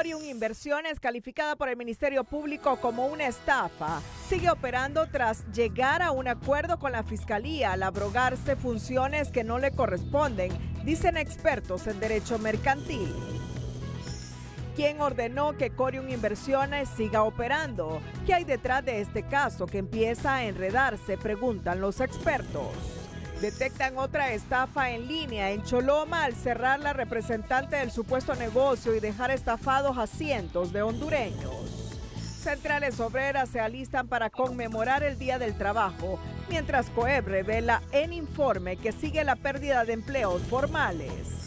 Corium Inversiones, calificada por el Ministerio Público como una estafa, sigue operando tras llegar a un acuerdo con la Fiscalía al abrogarse funciones que no le corresponden, dicen expertos en derecho mercantil. ¿Quién ordenó que Corium Inversiones siga operando? ¿Qué hay detrás de este caso que empieza a enredarse?, preguntan los expertos. Detectan otra estafa en línea en Choloma al cerrar la representante del supuesto negocio y dejar estafados a cientos de hondureños. Centrales obreras se alistan para conmemorar el Día del Trabajo, mientras COEP revela en informe que sigue la pérdida de empleos formales.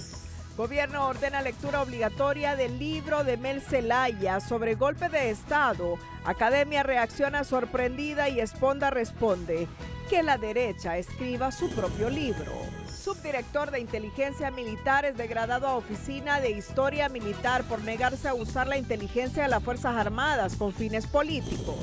Gobierno ordena lectura obligatoria del libro de Mel Zelaya sobre golpe de Estado. Academia reacciona sorprendida y Esponda responde que la derecha escriba su propio libro. Subdirector de Inteligencia Militar es degradado a oficina de Historia Militar por negarse a usar la inteligencia de las Fuerzas Armadas con fines políticos.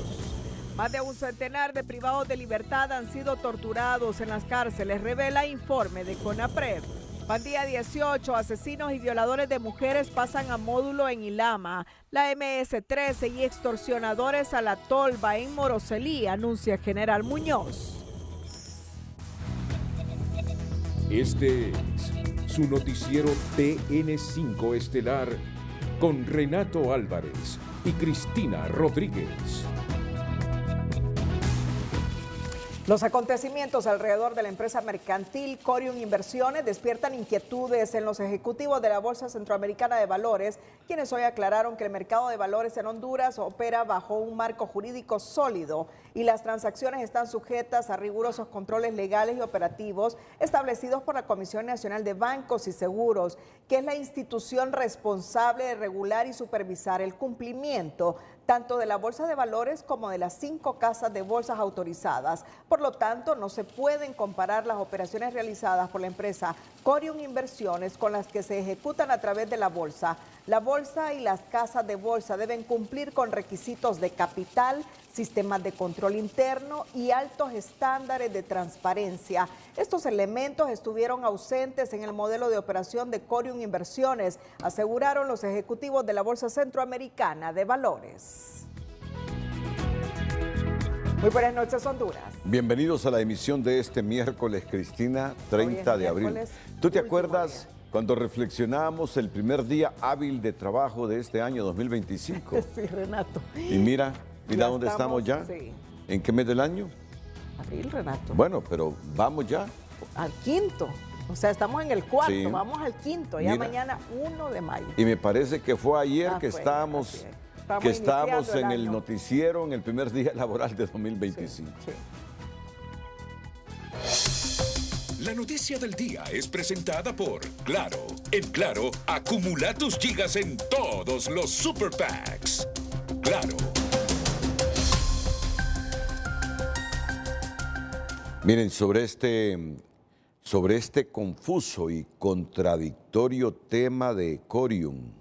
Más de un centenar de privados de libertad han sido torturados en las cárceles, revela informe de CONAPRED. Pandilla 18, asesinos y violadores de mujeres pasan a módulo en Ilama. La MS-13 y extorsionadores a la tolva en Moroselí, anuncia General Muñoz. Este es su noticiero TN5 Estelar con Renato Álvarez y Cristina Rodríguez. Los acontecimientos alrededor de la empresa mercantil Corium Inversiones despiertan inquietudes en los ejecutivos de la Bolsa Centroamericana de Valores, quienes hoy aclararon que el mercado de valores en Honduras opera bajo un marco jurídico sólido y las transacciones están sujetas a rigurosos controles legales y operativos establecidos por la Comisión Nacional de Bancos y Seguros, que es la institución responsable de regular y supervisar el cumplimiento tanto de la Bolsa de Valores como de las 5 casas de bolsas autorizadas. Por lo tanto, no se pueden comparar las operaciones realizadas por la empresa Corium Inversiones con las que se ejecutan a través de la bolsa. La bolsa y las casas de bolsa deben cumplir con requisitos de capital, sistemas de control interno y altos estándares de transparencia. Estos elementos estuvieron ausentes en el modelo de operación de Corium Inversiones, aseguraron los ejecutivos de la Bolsa Centroamericana de Valores. Muy buenas noches, Honduras. Bienvenidos a la emisión de este miércoles, Cristina, 30 de abril. ¿Tú te acuerdas cuando reflexionábamos el primer día hábil de trabajo de este año 2025? Sí, Renato. Y mira dónde estamos ya. Sí. ¿En qué mes del año? Abril, Renato. Bueno, pero vamos ya. Al quinto. O sea, estamos en el cuarto, sí. Vamos al quinto, ya mira, mañana 1 de mayo. Y me parece que fue ayer que estábamos en el noticiero, en el primer día laboral de 2025. Sí. La noticia del día es presentada por Claro. En Claro, acumula tus gigas en todos los Super Packs. Claro. Miren, sobre este confuso y contradictorio tema de Corium,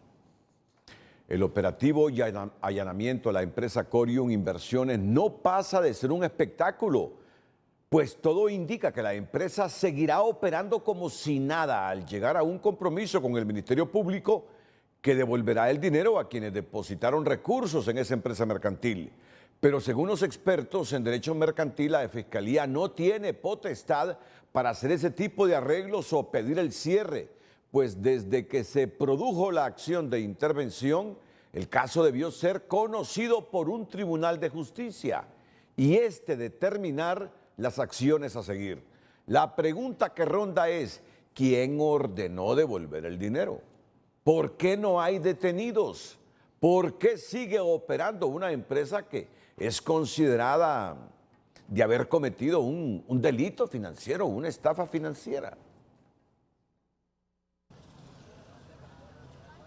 el operativo y allanamiento a la empresa Corium Inversiones no pasa de ser un espectáculo, pues todo indica que la empresa seguirá operando como si nada al llegar a un compromiso con el Ministerio Público que devolverá el dinero a quienes depositaron recursos en esa empresa mercantil. Pero según los expertos en derecho mercantil, la Fiscalía no tiene potestad para hacer ese tipo de arreglos o pedir el cierre, pues desde que se produjo la acción de intervención, el caso debió ser conocido por un tribunal de justicia y determinar las acciones a seguir. La pregunta que ronda es, ¿quién ordenó devolver el dinero? ¿Por qué no hay detenidos? ¿Por qué sigue operando una empresa que es considerada de haber cometido un delito financiero, una estafa financiera?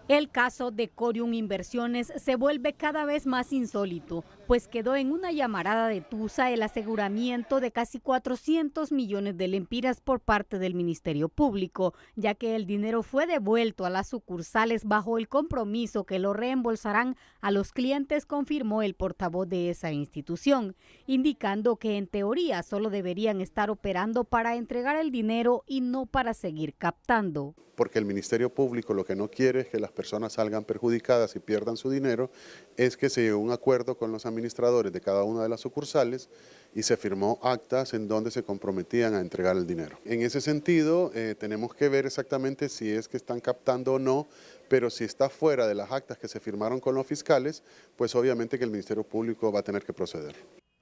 El caso de Corium Inversiones se vuelve cada vez más insólito, pues quedó en una llamarada de tusa el aseguramiento de casi 400 millones de lempiras por parte del Ministerio Público, ya que el dinero fue devuelto a las sucursales bajo el compromiso que lo reembolsarán a los clientes, confirmó el portavoz de esa institución, indicando que en teoría solo deberían estar operando para entregar el dinero y no para seguir captando. porque el Ministerio Público lo que no quiere es que las personas salgan perjudicadas y pierdan su dinero, es que se llegó a un acuerdo con los administradores de cada una de las sucursales y se firmó actas en donde se comprometían a entregar el dinero. En ese sentido, tenemos que ver exactamente si es que están captando o no, pero si está fuera de las actas que se firmaron con los fiscales, pues obviamente que el Ministerio Público va a tener que proceder.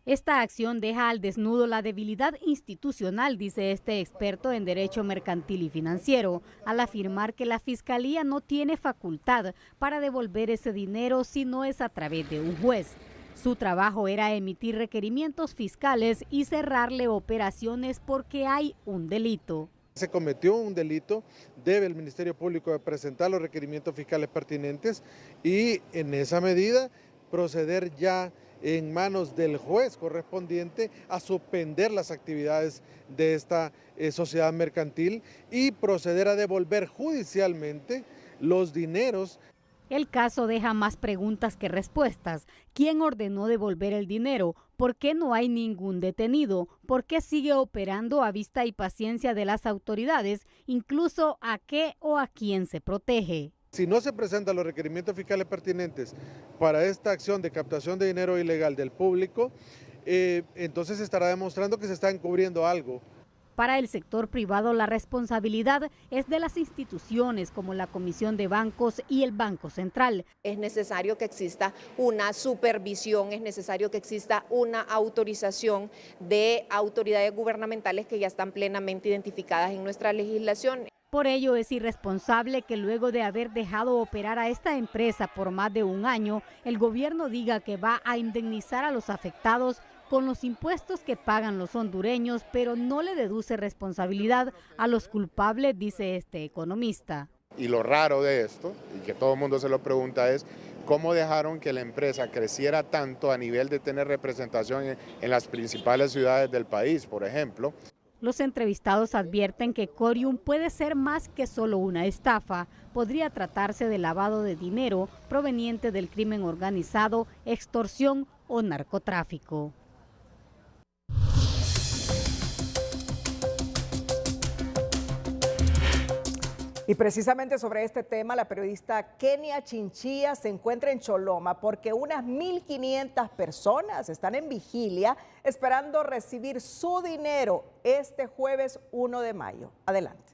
Esta acción deja al desnudo la debilidad institucional, dice este experto en derecho mercantil y financiero, al afirmar que la Fiscalía no tiene facultad para devolver ese dinero si no es a través de un juez. Su trabajo era emitir requerimientos fiscales y cerrarle operaciones porque hay un delito. Se cometió un delito, debe el Ministerio Público presentar los requerimientos fiscales pertinentes y en esa medida proceder ya en manos del juez correspondiente a suspender las actividades de esta sociedad mercantil y proceder a devolver judicialmente los dineros. El caso deja más preguntas que respuestas. ¿Quién ordenó devolver el dinero? ¿Por qué no hay ningún detenido? ¿Por qué sigue operando a vista y paciencia de las autoridades? Incluso a qué o a quién se protege. Si no se presentan los requerimientos fiscales pertinentes para esta acción de captación de dinero ilegal del público, entonces se estará demostrando que se está encubriendo algo. Para el sector privado, la responsabilidad es de las instituciones como la Comisión de Bancos y el Banco Central. Es necesario que exista una supervisión, es necesario que exista una autorización de autoridades gubernamentales que ya están plenamente identificadas en nuestra legislación. Por ello es irresponsable que luego de haber dejado operar a esta empresa por más de un año, el gobierno diga que va a indemnizar a los afectados con los impuestos que pagan los hondureños, pero no le deduce responsabilidad a los culpables, dice este economista. Y lo raro de esto, y que todo el mundo se lo pregunta, es cómo dejaron que la empresa creciera tanto a nivel de tener representación en las principales ciudades del país, por ejemplo. Los entrevistados advierten que Corium puede ser más que solo una estafa. Podría tratarse de lavado de dinero proveniente del crimen organizado, extorsión o narcotráfico. Y precisamente sobre este tema, la periodista Kenia Chinchilla se encuentra en Choloma porque unas 1.500 personas están en vigilia esperando recibir su dinero este jueves 1 de mayo. Adelante.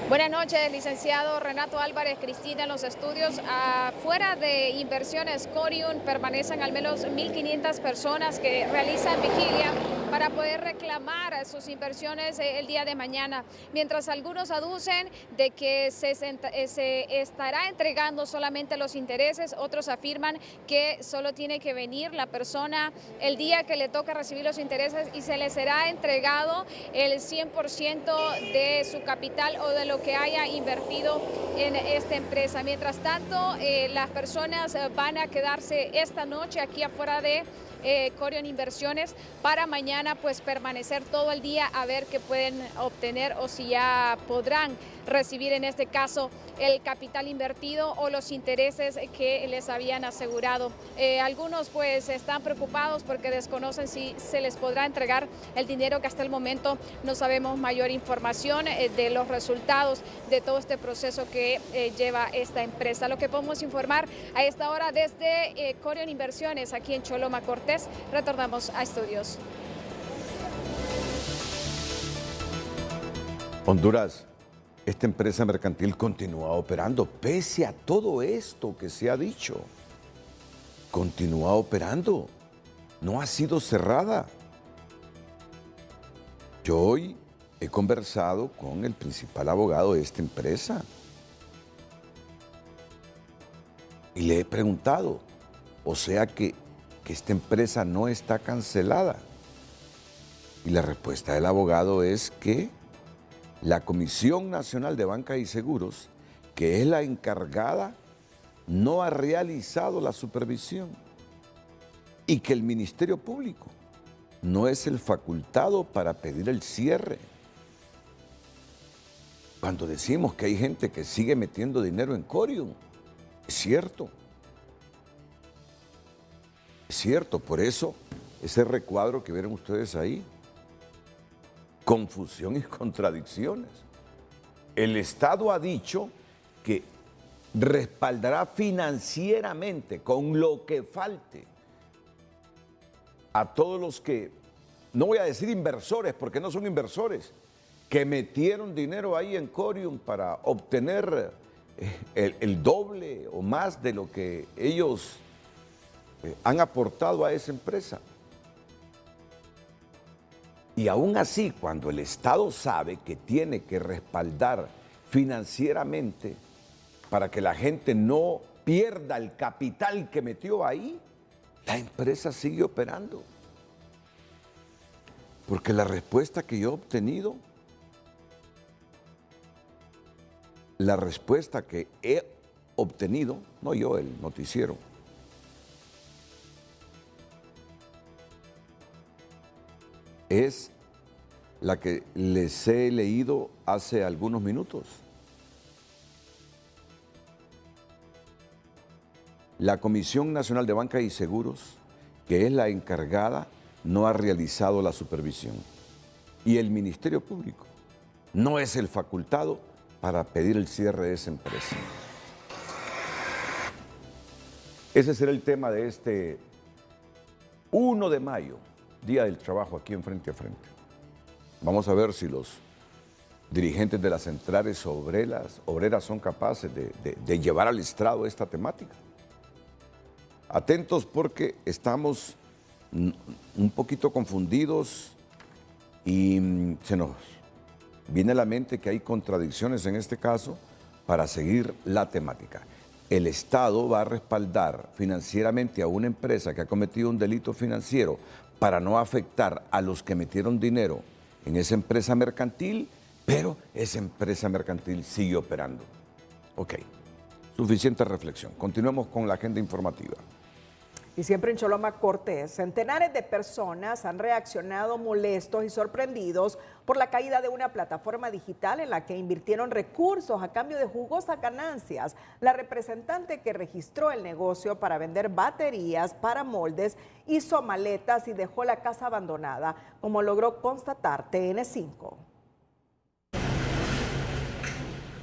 Buenas noches, licenciado Renato Álvarez. Cristina, en los estudios afuera de Inversiones Corium permanecen al menos 1.500 personas que realizan vigilia para poder reclamar sus inversiones el día de mañana, mientras algunos aducen de que se estará entregando solamente los intereses, otros afirman que solo tiene que venir la persona el día que le toca recibir los intereses y se le será entregado el 100% de su capital o de lo que haya invertido en esta empresa. Mientras tanto, las personas van a quedarse esta noche aquí afuera de Corium Inversiones para mañana pues permanecer todo el día a ver qué pueden obtener o si ya podrán recibir en este caso el capital invertido o los intereses que les habían asegurado. Algunos pues están preocupados porque desconocen si se les podrá entregar el dinero, que hasta el momento no sabemos mayor información de los resultados de todo este proceso que lleva esta empresa. Lo que podemos informar a esta hora desde Corium Inversiones aquí en Choloma Cortés. Retornamos a estudios. Honduras, esta empresa mercantil continúa operando, pese a todo esto que se ha dicho. Continúa operando, no ha sido cerrada. Yo hoy he conversado con el principal abogado de esta empresa y le he preguntado, o sea que esta empresa no está cancelada. Y la respuesta del abogado es que la Comisión Nacional de Banca y Seguros, que es la encargada, no ha realizado la supervisión y que el Ministerio Público no es el facultado para pedir el cierre. Cuando decimos que hay gente que sigue metiendo dinero en Corium, es cierto. Es cierto, por eso ese recuadro que vieron ustedes ahí, confusión y contradicciones. El Estado ha dicho que respaldará financieramente, con lo que falte, a todos los que, no voy a decir inversores, porque no son inversores, que metieron dinero ahí en Corium para obtener el doble o más de lo que ellos han aportado a esa empresa. Y aún así, cuando el Estado sabe que tiene que respaldar financieramente para que la gente no pierda el capital que metió ahí, la empresa sigue operando. Porque la respuesta que yo he obtenido, no yo, el noticiero, es la que les he leído hace algunos minutos. La Comisión Nacional de Banca y Seguros, que es la encargada, no ha realizado la supervisión. Y el Ministerio Público no es el facultado para pedir el cierre de esa empresa. Ese será el tema de este 1 de mayo, Día del Trabajo, aquí en Frente a Frente. Vamos a ver si los dirigentes de las centrales obreras son capaces de llevar al estrado esta temática. Atentos porque estamos un poquito confundidos y se nos viene a la mente que hay contradicciones en este caso para seguir la temática. El Estado va a respaldar financieramente a una empresa que ha cometido un delito financiero para no afectar a los que metieron dinero en esa empresa mercantil, pero esa empresa mercantil sigue operando. Ok, suficiente reflexión. Continuemos con la agenda informativa. Y siempre en Choloma Cortés, centenares de personas han reaccionado molestos y sorprendidos por la caída de una plataforma digital en la que invirtieron recursos a cambio de jugosas ganancias. La representante que registró el negocio para vender baterías para moldes hizo maletas y dejó la casa abandonada, como logró constatar TN5.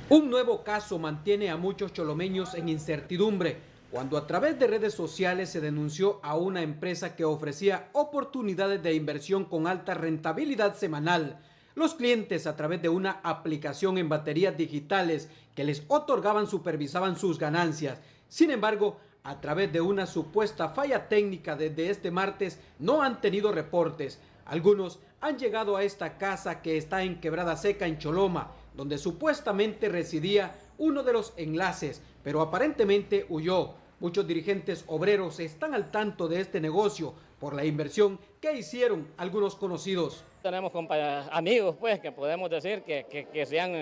Un nuevo caso mantiene a muchos cholomeños en incertidumbre, cuando a través de redes sociales se denunció a una empresa que ofrecía oportunidades de inversión con alta rentabilidad semanal. Los clientes, a través de una aplicación en baterías digitales que les otorgaban, supervisaban sus ganancias. Sin embargo, a través de una supuesta falla técnica desde este martes, no han tenido reportes. Algunos han llegado a esta casa que está en Quebrada Seca, en Choloma, donde supuestamente residía uno de los enlaces, pero aparentemente huyó. Muchos dirigentes obreros están al tanto de este negocio por la inversión que hicieron algunos conocidos. Tenemos amigos, pues, que podemos decir que se han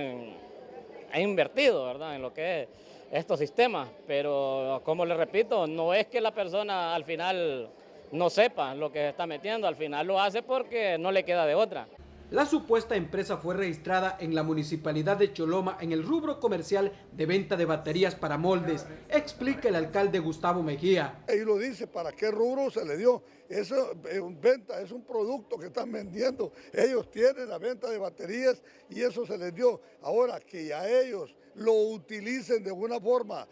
invertido, ¿verdad?, en lo que es estos sistemas, pero como les repito, no es que la persona al final no sepa lo que se está metiendo, al final lo hace porque no le queda de otra. La supuesta empresa fue registrada en la municipalidad de Choloma en el rubro comercial de venta de baterías para moldes, explica el alcalde Gustavo Mejía. Y lo dice para qué rubro se le dio. Eso es venta, es un producto que están vendiendo. Ellos tienen la venta de baterías y eso se les dio. Ahora que ya ellos lo utilicen de alguna forma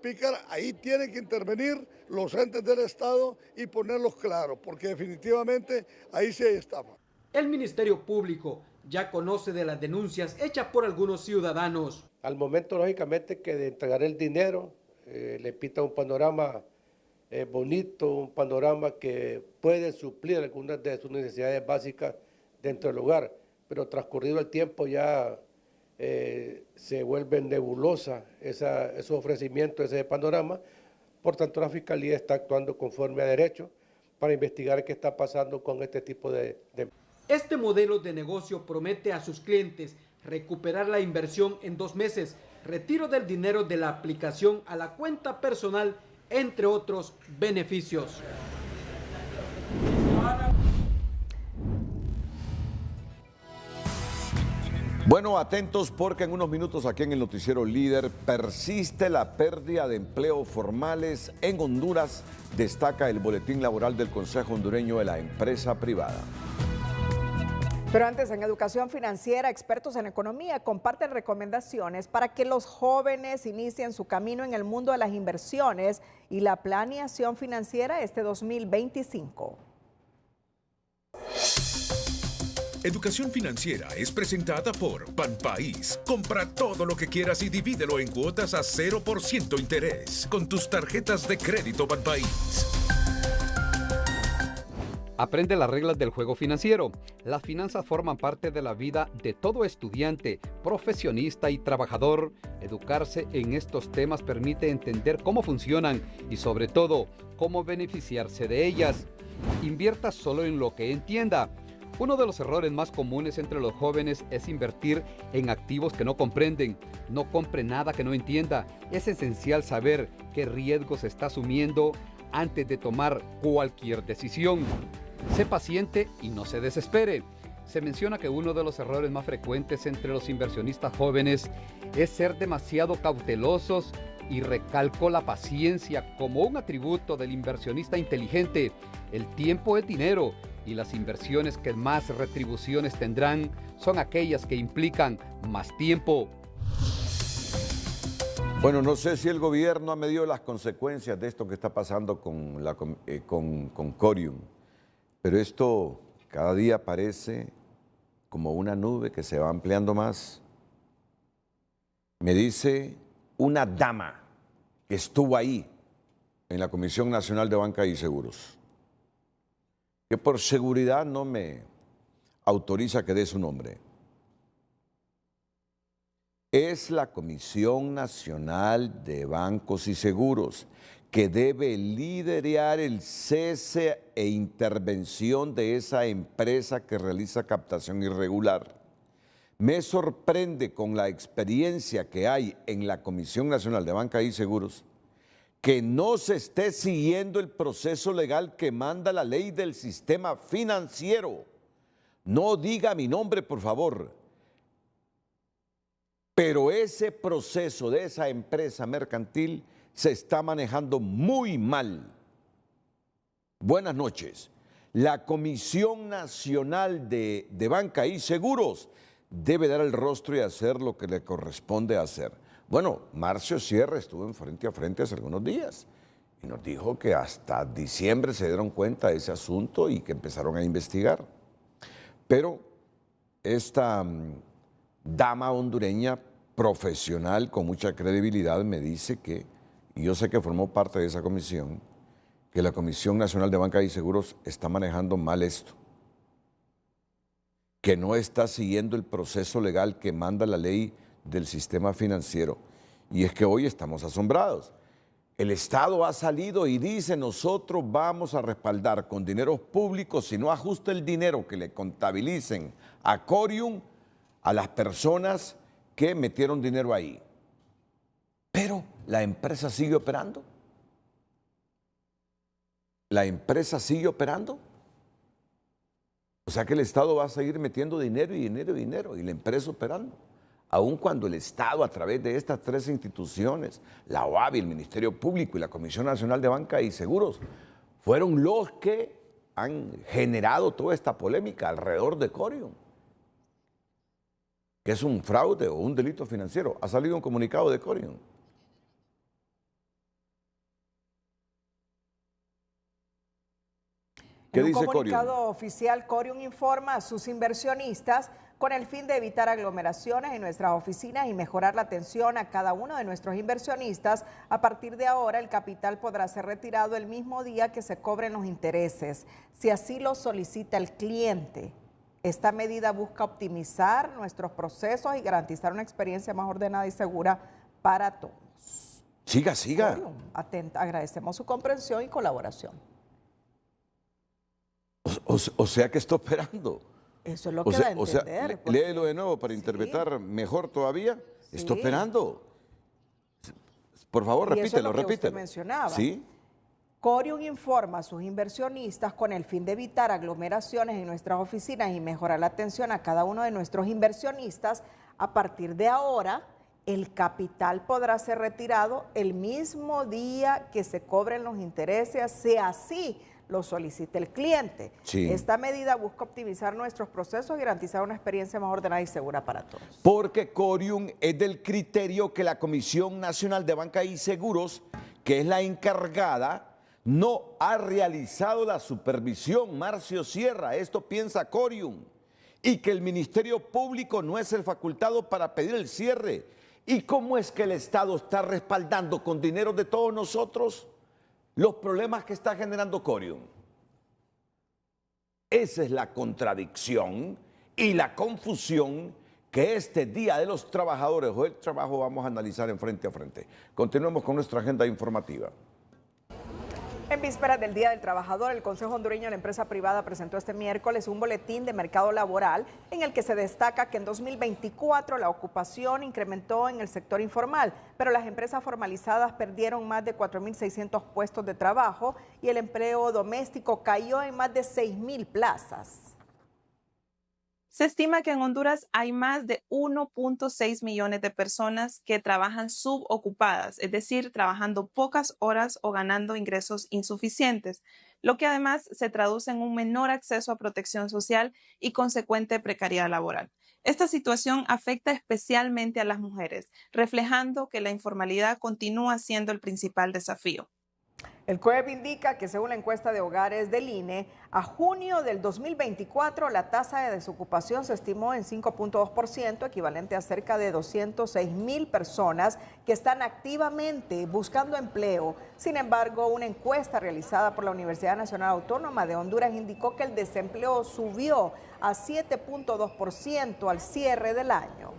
pícara, ahí tienen que intervenir los entes del Estado y ponerlos claros, porque definitivamente ahí sí hay estafa. El Ministerio Público ya conoce de las denuncias hechas por algunos ciudadanos. Al momento, lógicamente, que de entregar el dinero, le pinta un panorama bonito, un panorama que puede suplir algunas de sus necesidades básicas dentro del hogar, pero transcurrido el tiempo ya se vuelve nebulosa esos ofrecimientos, ese panorama. Por tanto, la Fiscalía está actuando conforme a derecho para investigar qué está pasando con este tipo de... Este modelo de negocio promete a sus clientes recuperar la inversión en 2 meses, retiro del dinero de la aplicación a la cuenta personal, entre otros beneficios. Bueno, atentos porque en unos minutos aquí en el Noticiero Líder persiste la pérdida de empleos formales en Honduras, destaca el boletín laboral del Consejo Hondureño de la Empresa Privada. Pero antes, en educación financiera, expertos en economía comparten recomendaciones para que los jóvenes inicien su camino en el mundo de las inversiones y la planeación financiera este 2025. Educación financiera es presentada por Banpaís. Compra todo lo que quieras y divídelo en cuotas a 0% interés con tus tarjetas de crédito Banpaís. Aprende las reglas del juego financiero. Las finanzas forman parte de la vida de todo estudiante, profesionista y trabajador. Educarse en estos temas permite entender cómo funcionan y, sobre todo, cómo beneficiarse de ellas. Invierta solo en lo que entienda. Uno de los errores más comunes entre los jóvenes es invertir en activos que no comprenden. No compre nada que no entienda. Es esencial saber qué riesgos está asumiendo antes de tomar cualquier decisión. Sé paciente y no se desespere. Se menciona que uno de los errores más frecuentes entre los inversionistas jóvenes es ser demasiado cautelosos y recalco la paciencia como un atributo del inversionista inteligente. El tiempo es dinero y las inversiones que más retribuciones tendrán son aquellas que implican más tiempo. Bueno, no sé si el gobierno ha medido las consecuencias de esto que está pasando con Corium, pero esto cada día parece como una nube que se va ampliando más. Me dice una dama que estuvo ahí en la Comisión Nacional de Banca y Seguros, que por seguridad no me autoriza que dé su nombre. Es la Comisión Nacional de Bancos y Seguros que debe liderar el cese e intervención de esa empresa que realiza captación irregular. Me sorprende con la experiencia que hay en la Comisión Nacional de Banca y Seguros que no se esté siguiendo el proceso legal que manda la ley del sistema financiero. No diga mi nombre, por favor. Pero ese proceso de esa empresa mercantil se está manejando muy mal. Buenas noches. La Comisión Nacional de Banca y Seguros debe dar el rostro y hacer lo que le corresponde hacer. Bueno, Marcio Sierra estuvo en Frente a Frente hace algunos días y nos dijo que hasta diciembre se dieron cuenta de ese asunto y que empezaron a investigar. Pero esta dama hondureña profesional con mucha credibilidad me dice que, y yo sé que formó parte de esa comisión, que la Comisión Nacional de Banca y Seguros está manejando mal esto, que no está siguiendo el proceso legal que manda la ley del sistema financiero. Y es que hoy estamos asombrados. El Estado ha salido y dice: nosotros vamos a respaldar con dineros públicos, si no ajusta el dinero que le contabilicen a Corium, a las personas que metieron dinero ahí. Pero la empresa sigue operando. La empresa sigue operando. O sea que el Estado va a seguir metiendo dinero y dinero y dinero y la empresa operando. Aun cuando el Estado, a través de estas tres instituciones, la OABI, el Ministerio Público y la Comisión Nacional de Banca y Seguros, fueron los que han generado toda esta polémica alrededor de Corium, que es un fraude o un delito financiero. Ha salido un comunicado de Corium. ¿Qué dice Corium? En un comunicado oficial, Corium informa a sus inversionistas con el fin de evitar aglomeraciones en nuestras oficinas y mejorar la atención a cada uno de nuestros inversionistas. A partir de ahora, el capital podrá ser retirado el mismo día que se cobren los intereses, si así lo solicita el cliente. Esta medida busca optimizar nuestros procesos y garantizar una experiencia más ordenada y segura para todos. Siga. Corium, agradecemos su comprensión y colaboración. O sea que está operando. Eso es lo que da a entender. Léelo de nuevo para interpretar mejor todavía. Sí. Está operando. Por favor, repítelo. Usted mencionaba. Sí. Corium informa a sus inversionistas con el fin de evitar aglomeraciones en nuestras oficinas y mejorar la atención a cada uno de nuestros inversionistas. A partir de ahora, el capital podrá ser retirado el mismo día que se cobren los intereses, si así lo solicite el cliente. Sí. Esta medida busca optimizar nuestros procesos y garantizar una experiencia más ordenada y segura para todos. Porque Corium es del criterio que la Comisión Nacional de Banca y Seguros, que es la encargada, no ha realizado la supervisión. Marcio Sierra, esto piensa Corium, y que el Ministerio Público no es el facultado para pedir el cierre. ¿Y cómo es que el Estado está respaldando con dinero de todos nosotros los problemas que está generando Corium? Esa es la contradicción y la confusión que este Día de los Trabajadores o el trabajo vamos a analizar en Frente a Frente. Continuemos con nuestra agenda informativa. En vísperas del Día del Trabajador, el Consejo Hondureño de la Empresa Privada presentó este miércoles un boletín de mercado laboral en el que se destaca que en 2024 la ocupación incrementó en el sector informal, pero las empresas formalizadas perdieron más de 4.600 puestos de trabajo y el empleo doméstico cayó en más de 6.000 plazas. Se estima que en Honduras hay más de 1.6 millones de personas que trabajan subocupadas, es decir, trabajando pocas horas o ganando ingresos insuficientes, lo que además se traduce en un menor acceso a protección social y consecuente precariedad laboral. Esta situación afecta especialmente a las mujeres, reflejando que la informalidad continúa siendo el principal desafío. El COEP indica que según la encuesta de hogares del INE, a junio del 2024 la tasa de desocupación se estimó en 5.2%, equivalente a cerca de 206.000 personas que están activamente buscando empleo. Sin embargo, una encuesta realizada por la Universidad Nacional Autónoma de Honduras indicó que el desempleo subió a 7.2% al cierre del año.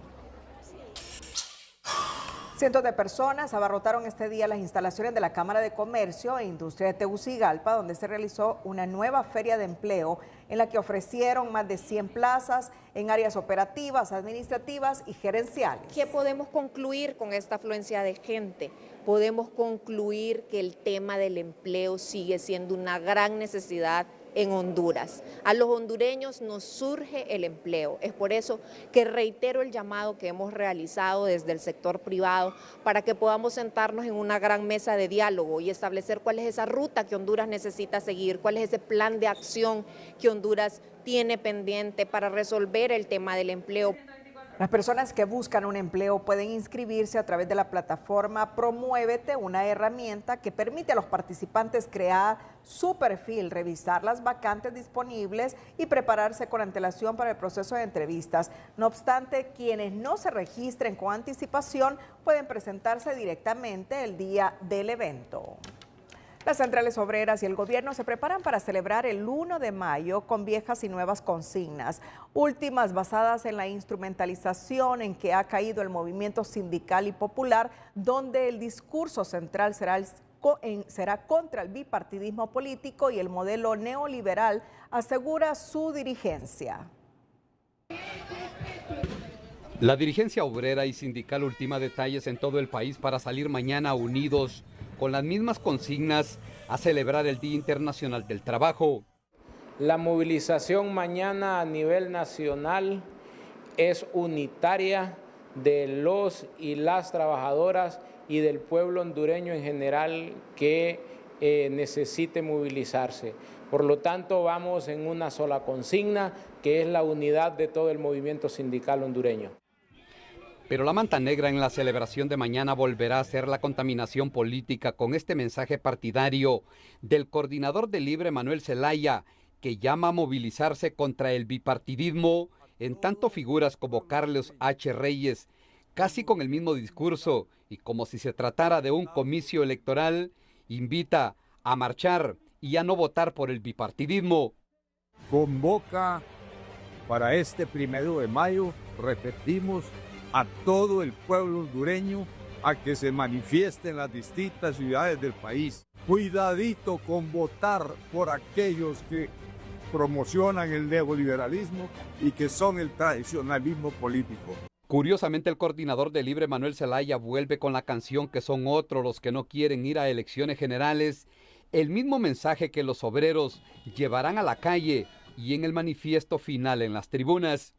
Cientos de personas abarrotaron este día las instalaciones de la Cámara de Comercio e Industria de Tegucigalpa, donde se realizó una nueva feria de empleo en la que ofrecieron más de 100 plazas en áreas operativas, administrativas y gerenciales. ¿Qué podemos concluir con esta afluencia de gente? Podemos concluir que el tema del empleo sigue siendo una gran necesidad en Honduras. A los hondureños nos surge el empleo. Es por eso que reitero el llamado que hemos realizado desde el sector privado para que podamos sentarnos en una gran mesa de diálogo y establecer cuál es esa ruta que Honduras necesita seguir, cuál es ese plan de acción que Honduras tiene pendiente para resolver el tema del empleo. Las personas que buscan un empleo pueden inscribirse a través de la plataforma Promuévete, una herramienta que permite a los participantes crear su perfil, revisar las vacantes disponibles y prepararse con antelación para el proceso de entrevistas. No obstante, quienes no se registren con anticipación pueden presentarse directamente el día del evento. Las centrales obreras y el gobierno se preparan para celebrar el 1 de mayo con viejas y nuevas consignas, últimas basadas en la instrumentalización en que ha caído el movimiento sindical y popular, donde el discurso central será contra el bipartidismo político y el modelo neoliberal, asegura su dirigencia. La dirigencia obrera y sindical ultima detalles en todo el país para salir mañana unidos con las mismas consignas a celebrar el Día Internacional del Trabajo. La movilización mañana a nivel nacional es unitaria de los y las trabajadoras y del pueblo hondureño en general que necesite movilizarse. Por lo tanto, vamos en una sola consigna, que es la unidad de todo el movimiento sindical hondureño. Pero la manta negra en la celebración de mañana volverá a ser la contaminación política con este mensaje partidario del coordinador de Libre, Manuel Zelaya, que llama a movilizarse contra el bipartidismo, en tanto figuras como Carlos H. Reyes, casi con el mismo discurso y como si se tratara de un comicio electoral, invita a marchar y a no votar por el bipartidismo. Convoca para este 1 de mayo, repetimos, a todo el pueblo hondureño a que se manifieste en las distintas ciudades del país. Cuidadito con votar por aquellos que promocionan el neoliberalismo y que son el tradicionalismo político. Curiosamente, el coordinador de Libre, Manuel Zelaya, vuelve con la canción que son otros los que no quieren ir a elecciones generales, el mismo mensaje que los obreros llevarán a la calle y en el manifiesto final en las tribunas.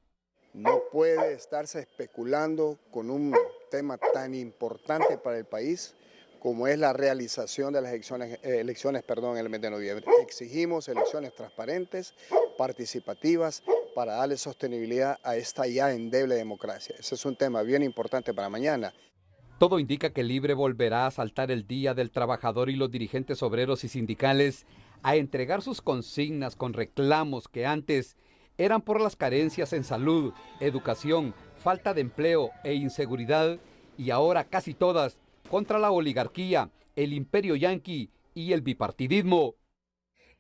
No puede estarse especulando con un tema tan importante para el país como es la realización de las elecciones en el mes de noviembre. Exigimos elecciones transparentes, participativas, para darle sostenibilidad a esta ya endeble democracia. Ese es un tema bien importante para mañana. Todo indica que Libre volverá a saltar el Día del Trabajador y los dirigentes obreros y sindicales a entregar sus consignas con reclamos que antes eran por las carencias en salud, educación, falta de empleo e inseguridad, y ahora casi todas contra la oligarquía, el imperio yanqui y el bipartidismo.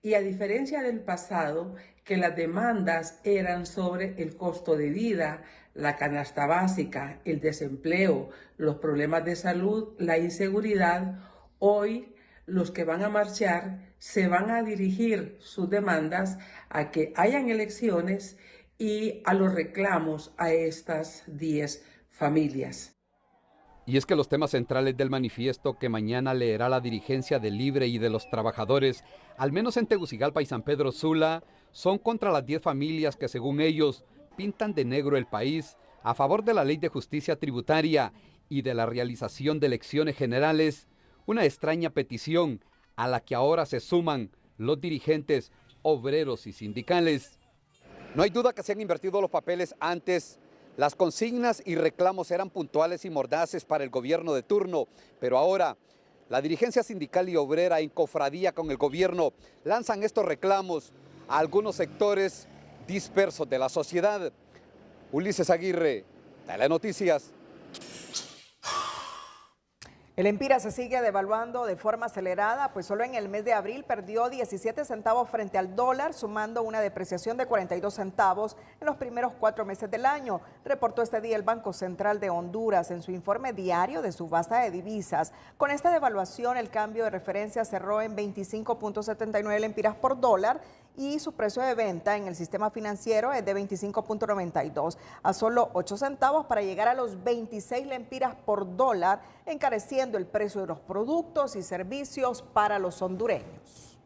Y a diferencia del pasado, que las demandas eran sobre el costo de vida, la canasta básica, el desempleo, los problemas de salud, la inseguridad, hoy los que van a marchar se van a dirigir sus demandas a que hayan elecciones y a los reclamos a estas 10 familias. Y es que los temas centrales del manifiesto que mañana leerá la dirigencia de Libre y de los trabajadores, al menos en Tegucigalpa y San Pedro Sula, son contra las 10 familias que, según ellos, pintan de negro el país, a favor de la ley de justicia tributaria y de la realización de elecciones generales, una extraña petición a la que ahora se suman los dirigentes obreros y sindicales. No hay duda que se han invertido los papeles antes. Las consignas y reclamos eran puntuales y mordaces para el gobierno de turno, pero ahora la dirigencia sindical y obrera en cofradía con el gobierno lanzan estos reclamos a algunos sectores dispersos de la sociedad. Ulises Aguirre, Telenoticias. El empira se sigue devaluando de forma acelerada, pues solo en el mes de abril perdió 17 centavos frente al dólar, sumando una depreciación de 42 centavos en los primeros 4 meses del año, reportó este día el Banco Central de Honduras en su informe diario de subasta de divisas. Con esta devaluación, el cambio de referencia cerró en 25.79 lempiras por dólar y su precio de venta en el sistema financiero es de 25.92, a solo 8 centavos para llegar a los 26 lempiras por dólar, encareciendo el precio de los productos y servicios para los hondureños.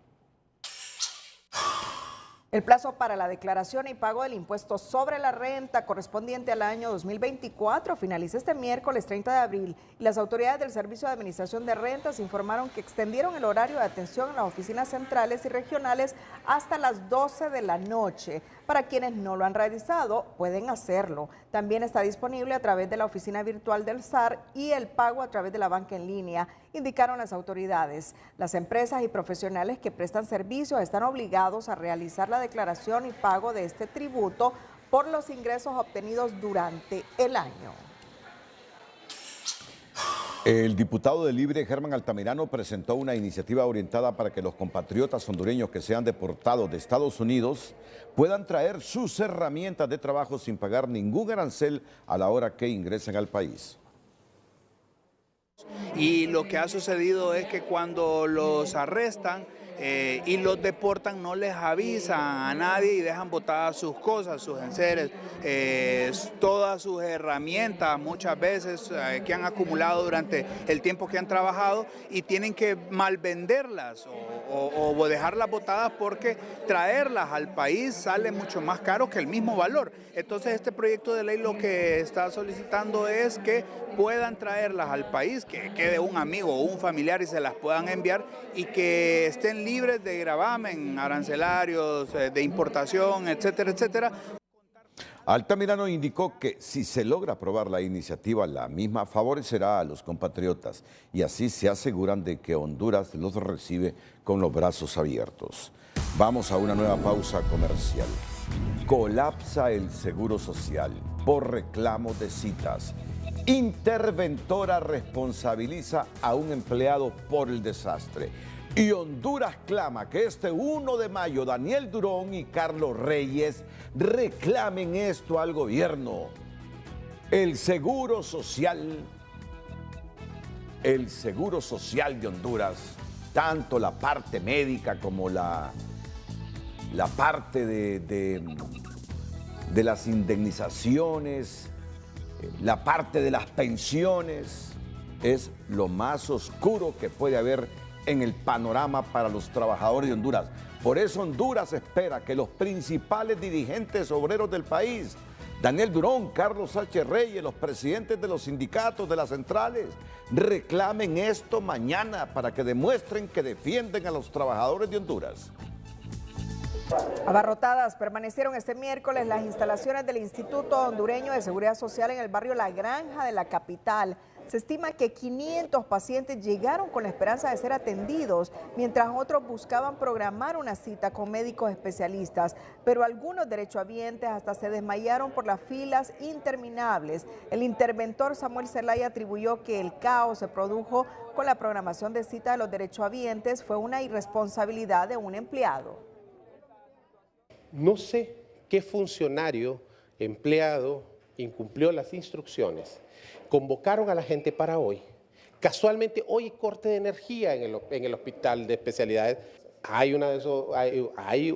El plazo para la declaración y pago del impuesto sobre la renta correspondiente al año 2024 finaliza este miércoles 30 de abril y las autoridades del Servicio de Administración de Rentas informaron que extendieron el horario de atención en las oficinas centrales y regionales hasta las 12 de la noche. Para quienes no lo han realizado, pueden hacerlo. También está disponible a través de la oficina virtual del SAR y el pago a través de la banca en línea, indicaron las autoridades. Las empresas y profesionales que prestan servicios están obligados a realizar la declaración y pago de este tributo por los ingresos obtenidos durante el año. El diputado de Libre, Germán Altamirano, presentó una iniciativa orientada para que los compatriotas hondureños que sean deportados de Estados Unidos puedan traer sus herramientas de trabajo sin pagar ningún arancel a la hora que ingresen al país. Y lo que ha sucedido es que cuando los arrestan y los deportan, no les avisan a nadie y dejan botadas sus cosas, sus enseres, todas sus herramientas, muchas veces que han acumulado durante el tiempo que han trabajado, y tienen que malvenderlas o dejarlas botadas porque traerlas al país sale mucho más caro que el mismo valor. Entonces este proyecto de ley lo que está solicitando es que puedan traerlas al país, que quede un amigo o un familiar y se las puedan enviar, y que estén libres de gravamen, arancelarios, de importación, etcétera, etcétera. Altamirano indicó que si se logra aprobar la iniciativa, la misma favorecerá a los compatriotas y así se aseguran de que Honduras los recibe con los brazos abiertos. Vamos a una nueva pausa comercial. Colapsa el Seguro Social por reclamo de citas. Interventora responsabiliza a un empleado por el desastre. Y Honduras clama que este 1 de mayo Daniel Durón y Carlos Reyes reclamen esto al gobierno. El Seguro Social de Honduras, tanto la parte médica como la parte de las indemnizaciones, la parte de las pensiones, es lo más oscuro que puede haber en el panorama para los trabajadores de Honduras. Por eso Honduras espera que los principales dirigentes obreros del país Daniel Durón, Carlos H. Reyes, los presidentes de los sindicatos de las centrales, reclamen esto mañana para que demuestren que defienden a los trabajadores de Honduras. Abarrotadas permanecieron este miércoles las instalaciones del Instituto Hondureño de Seguridad Social en el barrio La Granja de la capital. Se estima que 500 pacientes llegaron con la esperanza de ser atendidos, mientras otros buscaban programar una cita con médicos especialistas, pero algunos derechohabientes hasta se desmayaron por las filas interminables. El interventor Samuel Zelaya atribuyó que el caos se produjo con la programación de cita de los derechohabientes fue una irresponsabilidad de un empleado. No sé qué funcionario, empleado, incumplió las instrucciones. Convocaron a la gente para hoy. Casualmente hoy hay corte de energía en el hospital de especialidades. Hay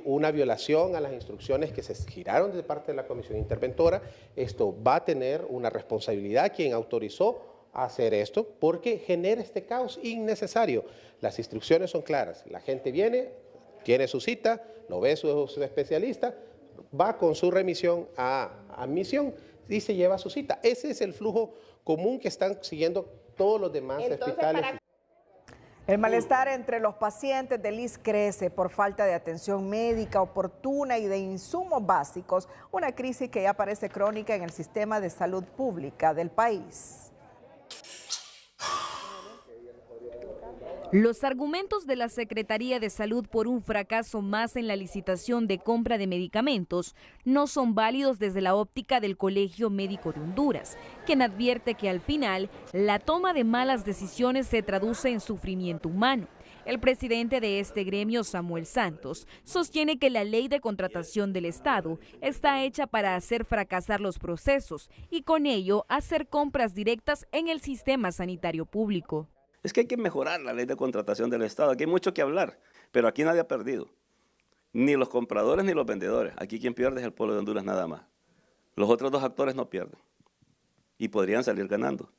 una violación a las instrucciones que se giraron de parte de la comisión interventora. Esto va a tener una responsabilidad quien autorizó a hacer esto porque genera este caos innecesario. Las instrucciones son claras. La gente viene, tiene su cita, lo ve su especialista, va con su remisión a admisión y se lleva su cita. Ese es el flujo común que están siguiendo todos los demás hospitales. El malestar entre los pacientes del ISSSTE crece por falta de atención médica oportuna y de insumos básicos, una crisis que ya parece crónica en el sistema de salud pública del país. Los argumentos de la Secretaría de Salud por un fracaso más en la licitación de compra de medicamentos no son válidos desde la óptica del Colegio Médico de Honduras, quien advierte que al final la toma de malas decisiones se traduce en sufrimiento humano. El presidente de este gremio, Samuel Santos, sostiene que la ley de contratación del Estado está hecha para hacer fracasar los procesos y con ello hacer compras directas en el sistema sanitario público. Es que hay que mejorar la ley de contratación del Estado. Aquí hay mucho que hablar, pero aquí nadie ha perdido. Ni los compradores ni los vendedores. Aquí quien pierde es el pueblo de Honduras nada más. Los otros dos actores no pierden y podrían salir ganando.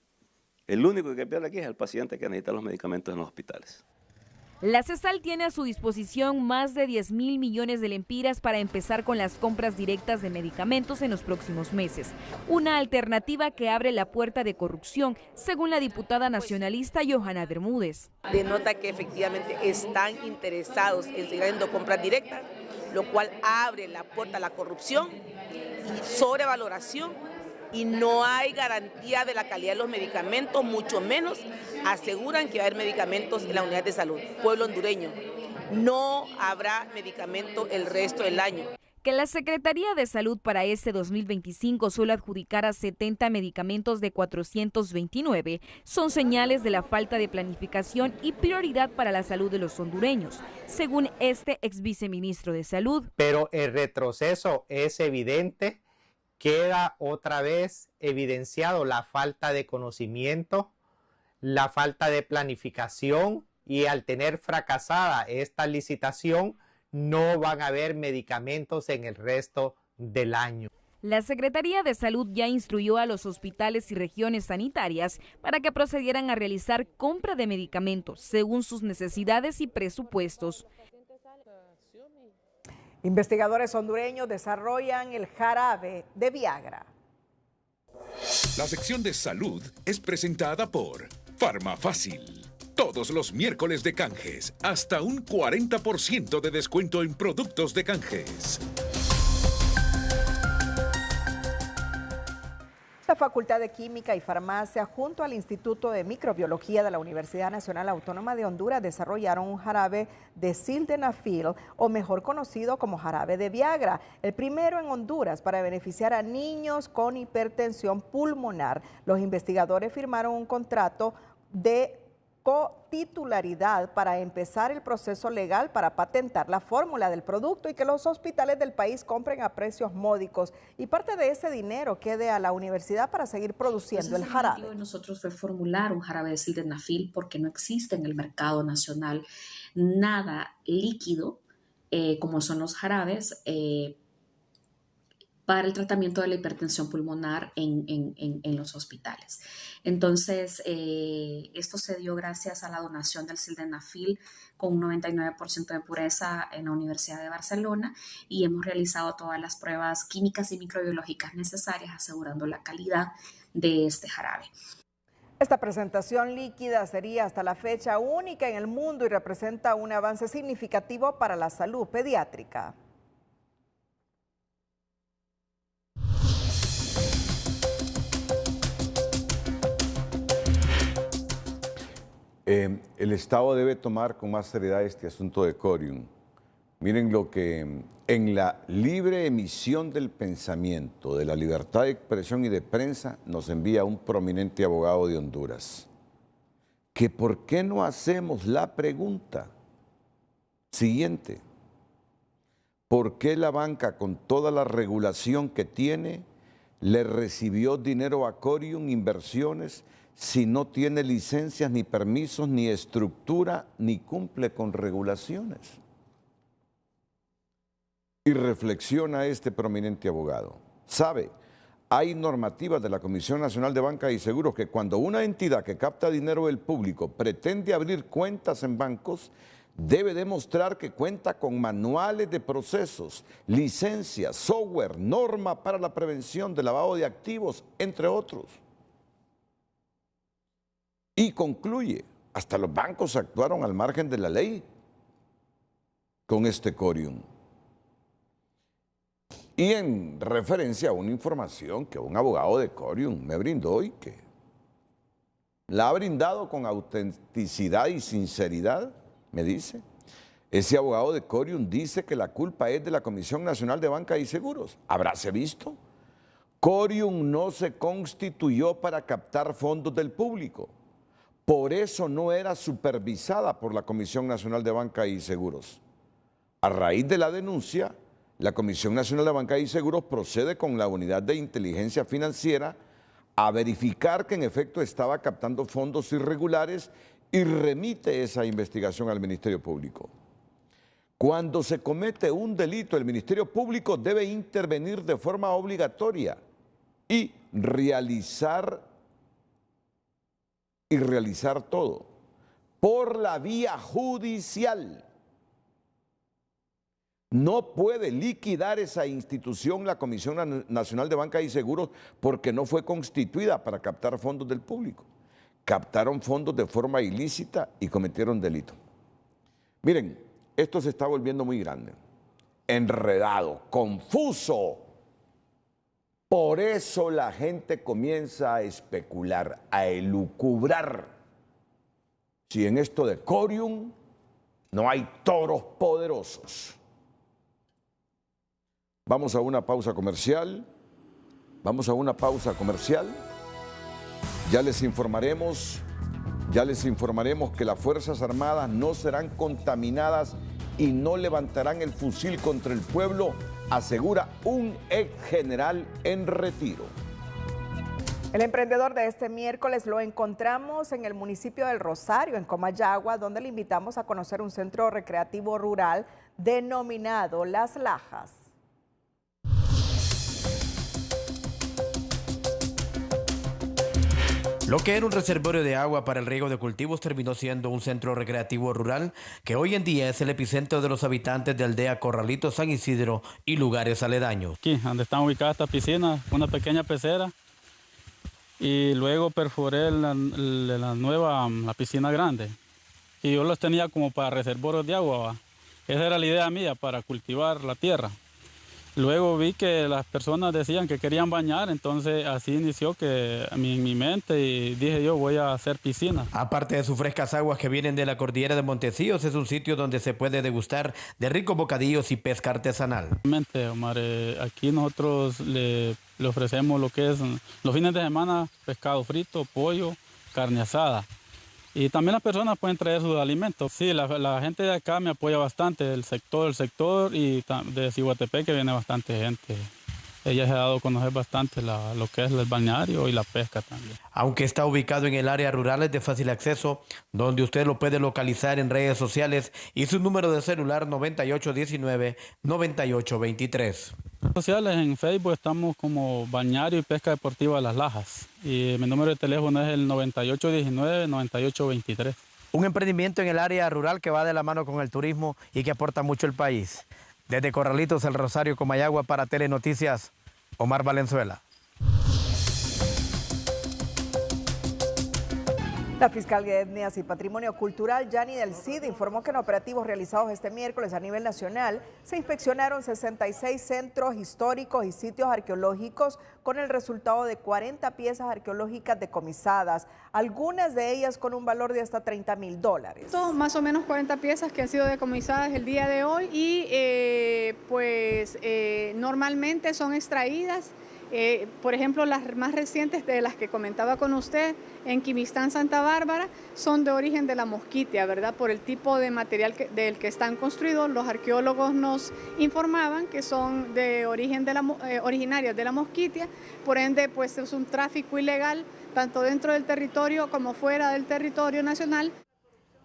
El único que pierde aquí es el paciente que necesita los medicamentos en los hospitales. La CESAL tiene a su disposición más de 10.000 millones de lempiras para empezar con las compras directas de medicamentos en los próximos meses. Una alternativa que abre la puerta de corrupción, según la diputada nacionalista Johanna Bermúdez. Denota que efectivamente están interesados en seguir haciendo compras directas, lo cual abre la puerta a la corrupción y sobrevaloración. Y no hay garantía de la calidad de los medicamentos, mucho menos aseguran que va a haber medicamentos en la unidad de salud. Pueblo hondureño, no habrá medicamento el resto del año. Que la Secretaría de Salud para este 2025 solo adjudicara 70 medicamentos de 429 son señales de la falta de planificación y prioridad para la salud de los hondureños, según este ex viceministro de Salud. Pero el retroceso es evidente. Queda otra vez evidenciado la falta de conocimiento, la falta de planificación y al tener fracasada esta licitación no van a haber medicamentos en el resto del año. La Secretaría de Salud ya instruyó a los hospitales y regiones sanitarias para que procedieran a realizar compra de medicamentos según sus necesidades y presupuestos. Investigadores hondureños desarrollan el jarabe de Viagra. La sección de salud es presentada por Farmafácil. Todos los miércoles de canjes, hasta un 40% de descuento en productos de canjes. La Facultad de Química y Farmacia junto al Instituto de Microbiología de la Universidad Nacional Autónoma de Honduras desarrollaron un jarabe de sildenafil, o mejor conocido como jarabe de Viagra, el primero en Honduras para beneficiar a niños con hipertensión pulmonar. Los investigadores firmaron un contrato de cotitularidad para empezar el proceso legal para patentar la fórmula del producto y que los hospitales del país compren a precios módicos y parte de ese dinero quede a la universidad para seguir produciendo el jarabe. El objetivo de nosotros fue formular un jarabe de sildenafil porque no existe en el mercado nacional nada líquido como son los jarabes para el tratamiento de la hipertensión pulmonar en los hospitales. Entonces, esto se dio gracias a la donación del sildenafil con un 99% de pureza en la Universidad de Barcelona, y hemos realizado todas las pruebas químicas y microbiológicas necesarias, asegurando la calidad de este jarabe. Esta presentación líquida sería hasta la fecha única en el mundo y representa un avance significativo para la salud pediátrica. El Estado debe tomar con más seriedad este asunto de Corium. Miren lo que en la libre emisión del pensamiento, de la libertad de expresión y de prensa, nos envía un prominente abogado de Honduras. Que ¿por qué no hacemos la pregunta siguiente? ¿Por qué la banca, con toda la regulación que tiene, le recibió dinero a Corium Inversiones si no tiene licencias, ni permisos, ni estructura, ni cumple con regulaciones? Y reflexiona este prominente abogado. Sabe, hay normativas de la Comisión Nacional de Banca y Seguros que cuando una entidad que capta dinero del público pretende abrir cuentas en bancos, debe demostrar que cuenta con manuales de procesos, licencias, software, norma para la prevención de lavado de activos, entre otros. Y concluye, hasta los bancos actuaron al margen de la ley con este Corium. Y en referencia a una información que un abogado de Corium me brindó y que la ha brindado con autenticidad y sinceridad, me dice, ese abogado de Corium dice que la culpa es de la Comisión Nacional de Banca y Seguros. ¿Habráse visto? Corium no se constituyó para captar fondos del público. Por eso no era supervisada por la Comisión Nacional de Banca y Seguros. A raíz de la denuncia, la Comisión Nacional de Banca y Seguros procede con la Unidad de Inteligencia Financiera a verificar que en efecto estaba captando fondos irregulares y remite esa investigación al Ministerio Público. Cuando se comete un delito, el Ministerio Público debe intervenir de forma obligatoria y realizar todo por la vía judicial. No puede liquidar esa institución la Comisión Nacional de Banca y Seguros porque no fue constituida para captar fondos del público. Captaron fondos de forma ilícita y cometieron delito. Miren, esto se está volviendo muy grande, enredado, confuso. Por eso la gente comienza a especular, a elucubrar. Si en esto de Corium no hay toros poderosos. Vamos a una pausa comercial. Ya les informaremos que las Fuerzas Armadas no serán contaminadas y no levantarán el fusil contra el pueblo, asegura un ex general en retiro. El emprendedor de este miércoles lo encontramos en el municipio del Rosario, en Comayagua, donde le invitamos a conocer un centro recreativo rural denominado Las Lajas. Lo que era un reservorio de agua para el riego de cultivos terminó siendo un centro recreativo rural que hoy en día es el epicentro de los habitantes de Aldea Corralito, San Isidro y lugares aledaños. Aquí, donde están ubicadas estas piscinas, una pequeña pecera, y luego perforé la piscina grande. Y yo los tenía como para reservorios de agua, ¿va? Esa era la idea mía, para cultivar la tierra. Luego vi que las personas decían que querían bañar, entonces así inició en mi mente y dije yo voy a hacer piscina. Aparte de sus frescas aguas que vienen de la cordillera de Montecillos, es un sitio donde se puede degustar de ricos bocadillos y pesca artesanal. Realmente, Omar, aquí nosotros le ofrecemos lo que es los fines de semana pescado frito, pollo, carne asada. Y también las personas pueden traer sus alimentos. Sí, la gente de acá me apoya bastante, del sector y de Ciguatepec, que viene bastante gente. ella se ha dado a conocer bastante lo que es el balneario y la pesca también. Aunque está ubicado en el área rural, es de fácil acceso, donde usted lo puede localizar en redes sociales y su número de celular 9819-9823. Sociales en Facebook estamos como Balneario y Pesca Deportiva Las Lajas y mi número de teléfono es el 9819-9823. Un emprendimiento en el área rural que va de la mano con el turismo y que aporta mucho al país. Desde Corralitos, El Rosario, Comayagua, para Telenoticias, Omar Valenzuela. La fiscal de Etnias y Patrimonio Cultural, Yanni del Cid, informó que en operativos realizados este miércoles a nivel nacional se inspeccionaron 66 centros históricos y sitios arqueológicos con el resultado de 40 piezas arqueológicas decomisadas, algunas de ellas con un valor de hasta $30.000. Son más o menos 40 piezas que han sido decomisadas el día de hoy y normalmente son extraídas. Por ejemplo, las más recientes de las que comentaba con usted en Quimistán, Santa Bárbara, son de origen de la mosquitia, ¿verdad? Por el tipo de material del que están construidos, los arqueólogos nos informaban que son de origen originarias de la mosquitia, por ende, pues es un tráfico ilegal, tanto dentro del territorio como fuera del territorio nacional.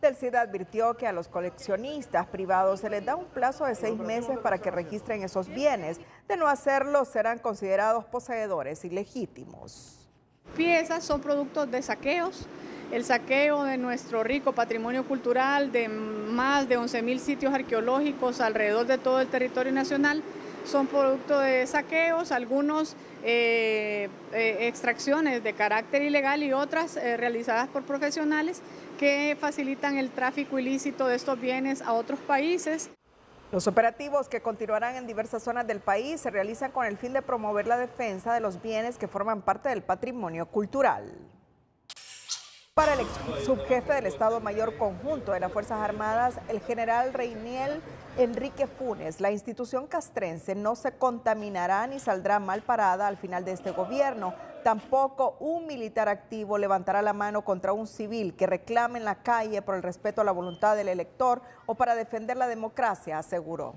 Del CID advirtió que a los coleccionistas privados se les da un plazo de 6 meses para que registren esos bienes. De no hacerlo, serán considerados poseedores ilegítimos. Piezas son productos de saqueos. El saqueo de nuestro rico patrimonio cultural de más de 11.000 sitios arqueológicos alrededor de todo el territorio nacional son producto de saqueos, algunos extracciones de carácter ilegal y otras realizadas por profesionales que facilitan el tráfico ilícito de estos bienes a otros países. Los operativos, que continuarán en diversas zonas del país, se realizan con el fin de promover la defensa de los bienes que forman parte del patrimonio cultural. Para el ex subjefe del Estado Mayor Conjunto de las Fuerzas Armadas, el general Reiniel Enrique Funes, la institución castrense no se contaminará ni saldrá mal parada al final de este gobierno. Tampoco un militar activo levantará la mano contra un civil que reclame en la calle por el respeto a la voluntad del elector o para defender la democracia, aseguró.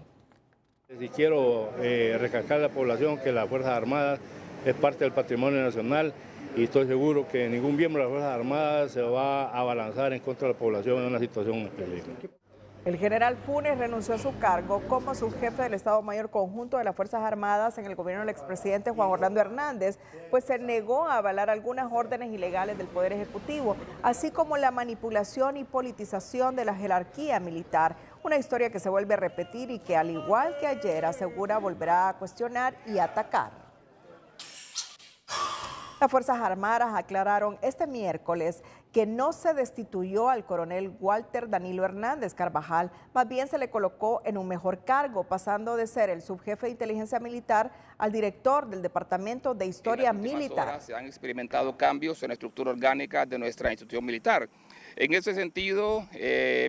Si quiero recalcar a la población que las Fuerzas Armadas es parte del patrimonio nacional y estoy seguro que ningún miembro de las Fuerzas Armadas se va a abalanzar en contra de la población en una situación específica. El general Funes renunció a su cargo como subjefe del Estado Mayor Conjunto de las Fuerzas Armadas en el gobierno del expresidente Juan Orlando Hernández, pues se negó a avalar algunas órdenes ilegales del Poder Ejecutivo, así como la manipulación y politización de la jerarquía militar, una historia que se vuelve a repetir y que, al igual que ayer, asegura volverá a cuestionar y atacar. Las Fuerzas Armadas aclararon este miércoles que no se destituyó al coronel Walter Danilo Hernández Carvajal, más bien se le colocó en un mejor cargo, pasando de ser el subjefe de inteligencia militar al director del Departamento de Historia Militar. Se han experimentado cambios en la estructura orgánica de nuestra institución militar. En ese sentido,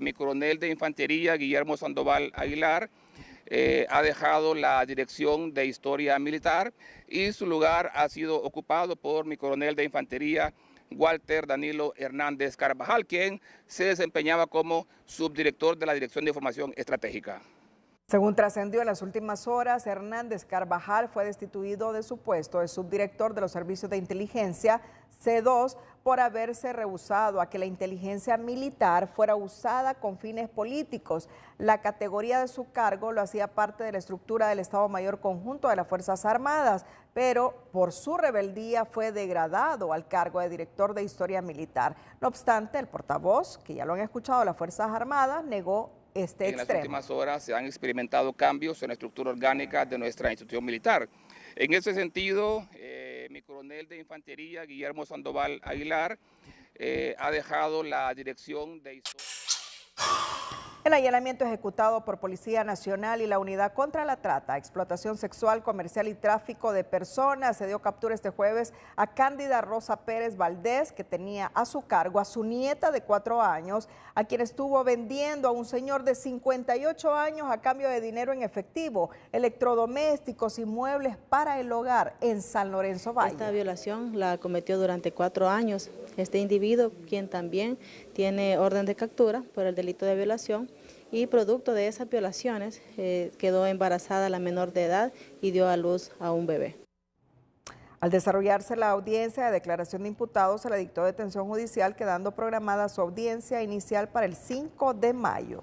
mi coronel de infantería, Guillermo Sandoval Aguilar, ha dejado la dirección de Historia Militar y su lugar ha sido ocupado por mi coronel de infantería, Walter Danilo Hernández Carvajal, quien se desempeñaba como subdirector de la Dirección de Información Estratégica. Según trascendió en las últimas horas, Hernández Carvajal fue destituido de su puesto de subdirector de los servicios de inteligencia C2 por haberse rehusado a que la inteligencia militar fuera usada con fines políticos. La categoría de su cargo lo hacía parte de la estructura del Estado Mayor Conjunto de las Fuerzas Armadas, pero por su rebeldía fue degradado al cargo de director de Historia Militar. No obstante, el portavoz, que ya lo han escuchado las Fuerzas Armadas, negó este extremo. En las últimas horas se han experimentado cambios en la estructura orgánica de nuestra institución militar. En ese sentido, mi coronel de infantería, Guillermo Sandoval Aguilar, ha dejado la dirección de Historia. El allanamiento ejecutado por Policía Nacional y la Unidad contra la Trata, Explotación Sexual, Comercial y Tráfico de Personas se dio captura este jueves a Cándida Rosa Pérez Valdés, que tenía a su cargo a su nieta de 4 años, a quien estuvo vendiendo a un señor de 58 años a cambio de dinero en efectivo, electrodomésticos y muebles para el hogar en San Lorenzo Valle. Esta violación la cometió durante 4 años este individuo, quien también tiene orden de captura por el delito de violación, y producto de esas violaciones quedó embarazada la menor de edad y dio a luz a un bebé. Al desarrollarse la audiencia de declaración de imputados, se le dictó detención judicial, quedando programada su audiencia inicial para el 5 de mayo.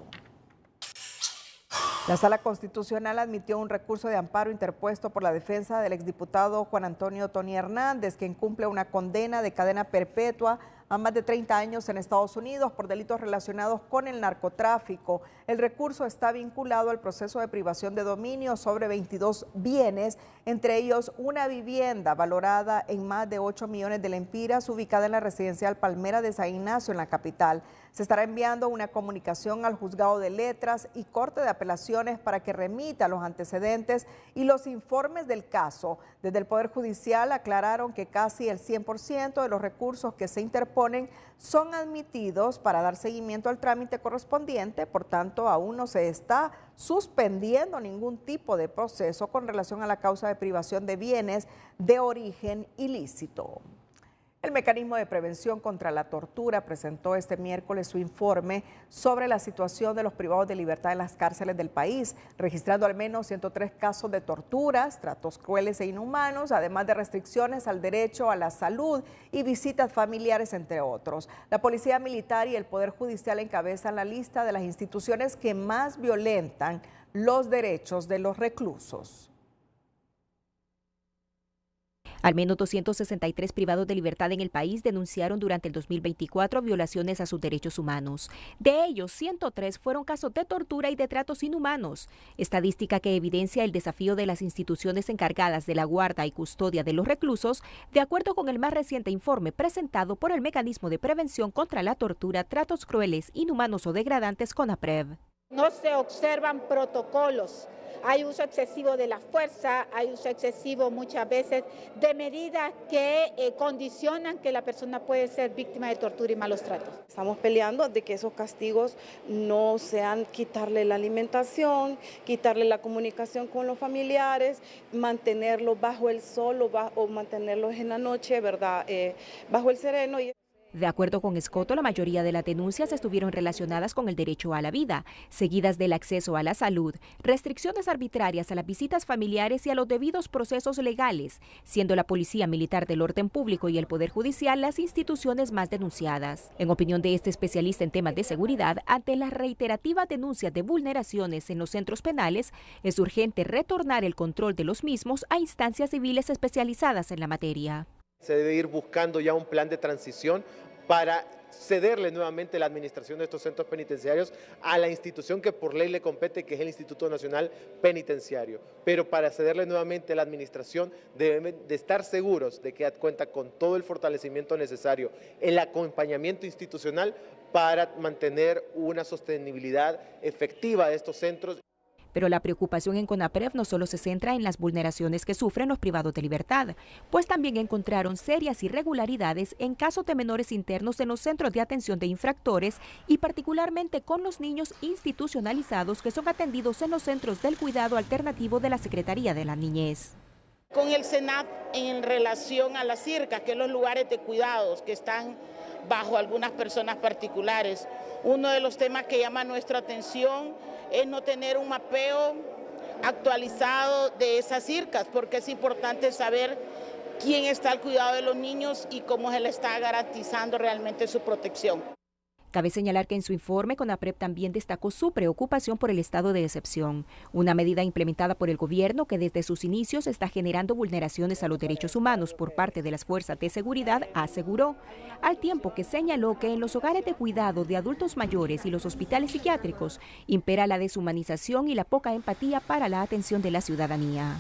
La Sala Constitucional admitió un recurso de amparo interpuesto por la defensa del exdiputado Juan Antonio Tony Hernández, quien cumple una condena de cadena perpetua a más de 30 años en Estados Unidos por delitos relacionados con el narcotráfico. El recurso está vinculado al proceso de privación de dominio sobre 22 bienes, entre ellos una vivienda valorada en más de 8 millones de lempiras ubicada en la residencial Palmera de San Ignacio en la capital. Se estará enviando una comunicación al Juzgado de Letras y Corte de Apelaciones para que remita los antecedentes y los informes del caso. Desde el Poder Judicial aclararon que casi el 100% de los recursos que se interponen son admitidos para dar seguimiento al trámite correspondiente, por tanto aún no se está suspendiendo ningún tipo de proceso con relación a la causa de privación de bienes de origen ilícito. El Mecanismo de Prevención contra la Tortura presentó este miércoles su informe sobre la situación de los privados de libertad en las cárceles del país, registrando al menos 103 casos de torturas, tratos crueles e inhumanos, además de restricciones al derecho a la salud y visitas familiares, entre otros. La Policía Militar y el Poder Judicial encabezan la lista de las instituciones que más violentan los derechos de los reclusos. Al menos 263 privados de libertad en el país denunciaron durante el 2024 violaciones a sus derechos humanos. De ellos, 103 fueron casos de tortura y de tratos inhumanos, estadística que evidencia el desafío de las instituciones encargadas de la guarda y custodia de los reclusos, de acuerdo con el más reciente informe presentado por el Mecanismo de Prevención contra la Tortura, Tratos Crueles, Inhumanos o Degradantes, CONAPREV. No se observan protocolos. Hay uso excesivo de la fuerza, hay uso excesivo muchas veces de medidas que condicionan que la persona puede ser víctima de tortura y malos tratos. Estamos peleando de que esos castigos no sean quitarle la alimentación, quitarle la comunicación con los familiares, mantenerlos bajo el sol o mantenerlos en la noche, ¿verdad? Bajo el sereno. De acuerdo con Escoto, la mayoría de las denuncias estuvieron relacionadas con el derecho a la vida, seguidas del acceso a la salud, restricciones arbitrarias a las visitas familiares y a los debidos procesos legales, siendo la Policía Militar del Orden Público y el Poder Judicial las instituciones más denunciadas. En opinión de este especialista en temas de seguridad, ante las reiterativas denuncias de vulneraciones en los centros penales, es urgente retornar el control de los mismos a instancias civiles especializadas en la materia. Se debe ir buscando ya un plan de transición para cederle nuevamente la administración de estos centros penitenciarios a la institución que por ley le compete, que es el Instituto Nacional Penitenciario. Pero para cederle nuevamente la administración deben de estar seguros de que cuenta con todo el fortalecimiento necesario, el acompañamiento institucional para mantener una sostenibilidad efectiva de estos centros. Pero la preocupación en CONAPREV no solo se centra en las vulneraciones que sufren los privados de libertad, pues también encontraron serias irregularidades en casos de menores internos en los centros de atención de infractores y particularmente con los niños institucionalizados que son atendidos en los centros del cuidado alternativo de la Secretaría de la Niñez. Con el SENAP en relación a las CIRCAS, que son los lugares de cuidados que están bajo algunas personas particulares, uno de los temas que llama nuestra atención es no tener un mapeo actualizado de esas CIRCAS, porque es importante saber quién está al cuidado de los niños y cómo se le está garantizando realmente su protección. Cabe señalar que en su informe, CONAPREV también destacó su preocupación por el estado de excepción, una medida implementada por el gobierno que desde sus inicios está generando vulneraciones a los derechos humanos por parte de las fuerzas de seguridad, aseguró, al tiempo que señaló que en los hogares de cuidado de adultos mayores y los hospitales psiquiátricos impera la deshumanización y la poca empatía para la atención de la ciudadanía.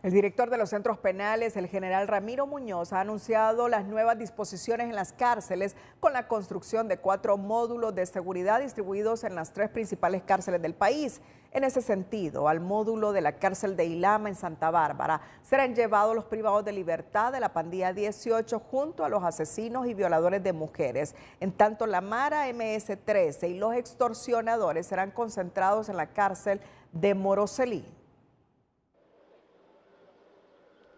El director de los centros penales, el general Ramiro Muñoz, ha anunciado las nuevas disposiciones en las cárceles con la construcción de 4 módulos de seguridad distribuidos en las 3 principales cárceles del país. En ese sentido, al módulo de la cárcel de Ilama en Santa Bárbara serán llevados los privados de libertad de la pandilla 18 junto a los asesinos y violadores de mujeres. En tanto, la Mara MS-13 y los extorsionadores serán concentrados en la cárcel de Moroselí.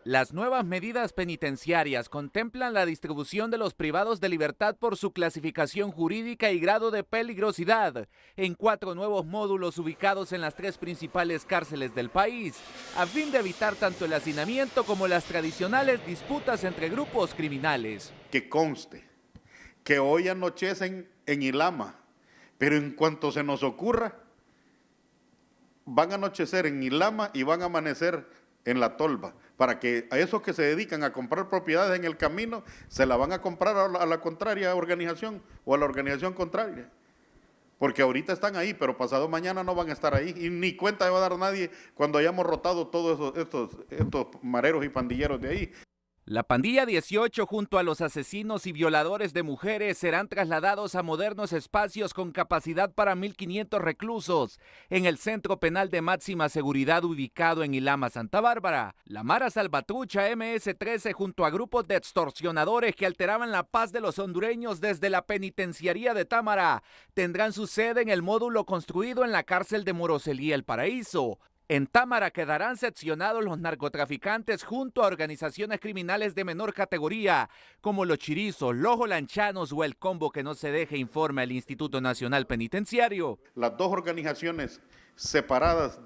Las nuevas medidas penitenciarias contemplan la distribución de los privados de libertad por su clasificación jurídica y grado de peligrosidad en 4 nuevos módulos ubicados en las 3 principales cárceles del país, a fin de evitar tanto el hacinamiento como las tradicionales disputas entre grupos criminales. Que conste que hoy anochecen en Ilama, pero en cuanto se nos ocurra, van a anochecer en Ilama y van a amanecer en La Tolva, para que a esos que se dedican a comprar propiedades en el camino, se la van a comprar a la contraria organización o a la organización contraria. Porque ahorita están ahí, pero pasado mañana no van a estar ahí, y ni cuenta va a dar nadie cuando hayamos rotado todos estos mareros y pandilleros de ahí. La pandilla 18 junto a los asesinos y violadores de mujeres serán trasladados a modernos espacios con capacidad para 1.500 reclusos en el Centro Penal de Máxima Seguridad ubicado en Ilama, Santa Bárbara. La Mara Salvatrucha MS-13 junto a grupos de extorsionadores que alteraban la paz de los hondureños desde la penitenciaría de Támara tendrán su sede en el módulo construido en la cárcel de Moroselí, El Paraíso. En Támara quedarán seccionados los narcotraficantes junto a organizaciones criminales de menor categoría, como los Chirizos, los Olanchanos o el Combo que no se deje, informa el Instituto Nacional Penitenciario. Las 2 organizaciones separadas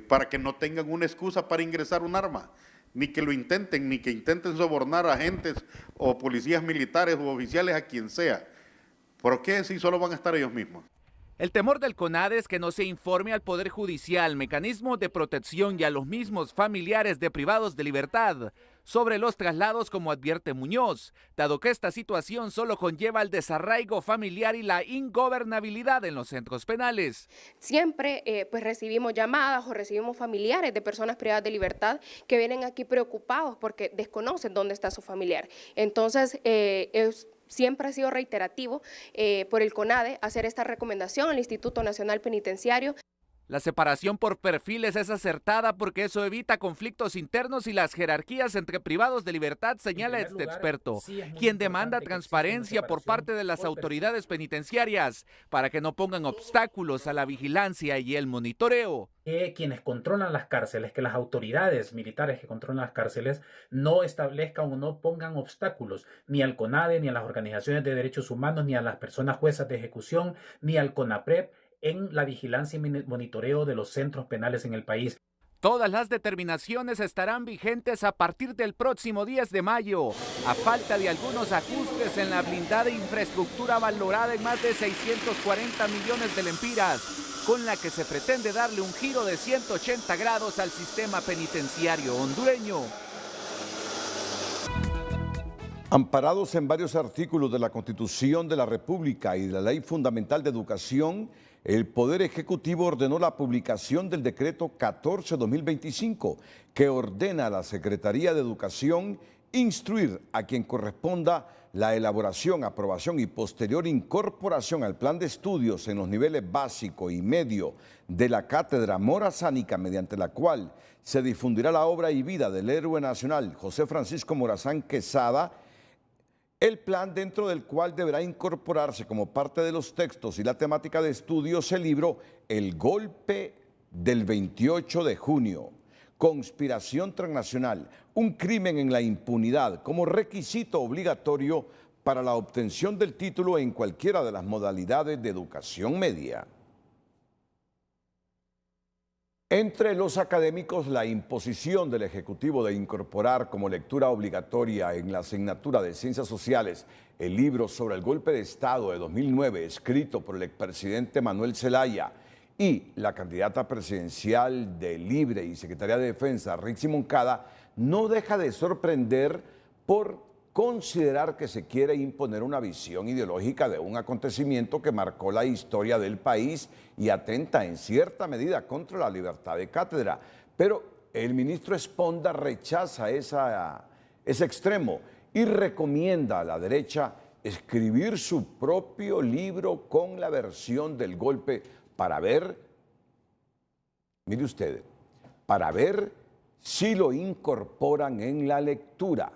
para que no tengan una excusa para ingresar un arma, ni que lo intenten, ni que intenten sobornar a agentes o policías militares u oficiales, a quien sea. ¿Por qué si solo van a estar ellos mismos? El temor del CONADE es que no se informe al Poder Judicial, mecanismos de protección y a los mismos familiares de privados de libertad sobre los traslados, como advierte Muñoz, dado que esta situación solo conlleva el desarraigo familiar y la ingobernabilidad en los centros penales. Siempre pues recibimos llamadas o recibimos familiares de personas privadas de libertad que vienen aquí preocupados porque desconocen dónde está su familiar. Entonces siempre ha sido reiterativo por el CONADE hacer esta recomendación al Instituto Nacional Penitenciario. La separación por perfiles es acertada porque eso evita conflictos internos y las jerarquías entre privados de libertad, señala este experto, quien demanda transparencia por parte de las autoridades penitenciarias para que no pongan obstáculos a la vigilancia y el monitoreo. Que quienes controlan las cárceles, que las autoridades militares que controlan las cárceles no establezcan o no pongan obstáculos ni al CONADE, ni a las organizaciones de derechos humanos, ni a las personas juezas de ejecución, ni al CONAPREP en la vigilancia y monitoreo de los centros penales en el país. Todas las determinaciones estarán vigentes a partir del próximo 10 de mayo, a falta de algunos ajustes en la blindada infraestructura valorada en más de 640 millones de lempiras, con la que se pretende darle un giro de 180 grados al sistema penitenciario hondureño. Amparados en varios artículos de la Constitución de la República y de la Ley Fundamental de Educación, el Poder Ejecutivo ordenó la publicación del Decreto 14-2025, que ordena a la Secretaría de Educación instruir a quien corresponda la elaboración, aprobación y posterior incorporación al plan de estudios en los niveles básico y medio de la Cátedra Morazánica, mediante la cual se difundirá la obra y vida del héroe nacional José Francisco Morazán Quesada, el plan dentro del cual deberá incorporarse como parte de los textos y la temática de estudios el libro El golpe del 28 de junio, conspiración transnacional, un crimen en la impunidad, como requisito obligatorio para la obtención del título en cualquiera de las modalidades de educación media. Entre los académicos, la imposición del Ejecutivo de incorporar como lectura obligatoria en la asignatura de Ciencias Sociales el libro sobre el golpe de Estado de 2009, escrito por el expresidente Manuel Zelaya, y la candidata presidencial de Libre y Secretaría de Defensa, Rixi Moncada, no deja de sorprender por considerar que se quiere imponer una visión ideológica de un acontecimiento que marcó la historia del país y atenta en cierta medida contra la libertad de cátedra. Pero el ministro Esponda rechaza ese extremo y recomienda a la derecha escribir su propio libro con la versión del golpe para ver, mire usted, para ver si lo incorporan en la lectura.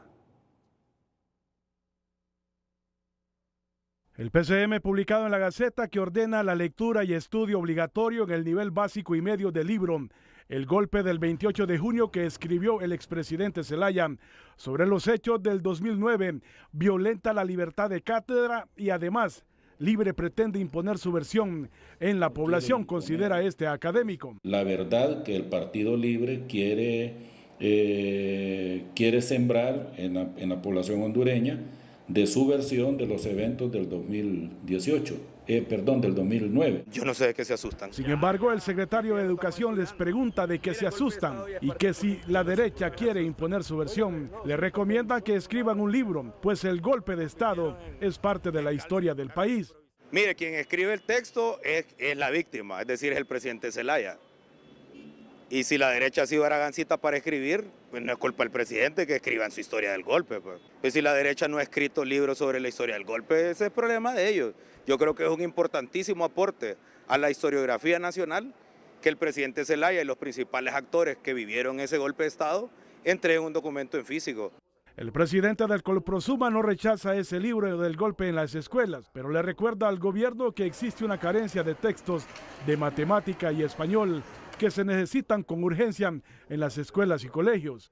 El PCM publicado en la Gaceta que ordena la lectura y estudio obligatorio en el nivel básico y medio del libro El golpe del 28 de junio que escribió el expresidente Zelaya sobre los hechos del 2009 violenta la libertad de cátedra y además Libre pretende imponer su versión en la población, considera este académico. La verdad que el Partido Libre quiere sembrar en la población hondureña de su versión de los eventos del 2009. Yo no sé de qué se asustan. Sin embargo, el secretario de Educación les pregunta de qué se asustan y que si la derecha quiere imponer su versión, le recomiendan que escriban un libro, pues el golpe de Estado es parte de la historia del país. Mire, quien escribe el texto es la víctima, es decir, es el presidente Zelaya. Y si la derecha ha sido aragancita para escribir, pues no es culpa del presidente que escriban su historia del golpe. Pues si la derecha no ha escrito libros sobre la historia del golpe, ese es el problema de ellos. Yo creo que es un importantísimo aporte a la historiografía nacional que el presidente Zelaya y los principales actores que vivieron ese golpe de Estado entreguen un documento en físico. El presidente del Colprosuma no rechaza ese libro del golpe en las escuelas, pero le recuerda al gobierno que existe una carencia de textos de matemática y español que se necesitan con urgencia en las escuelas y colegios.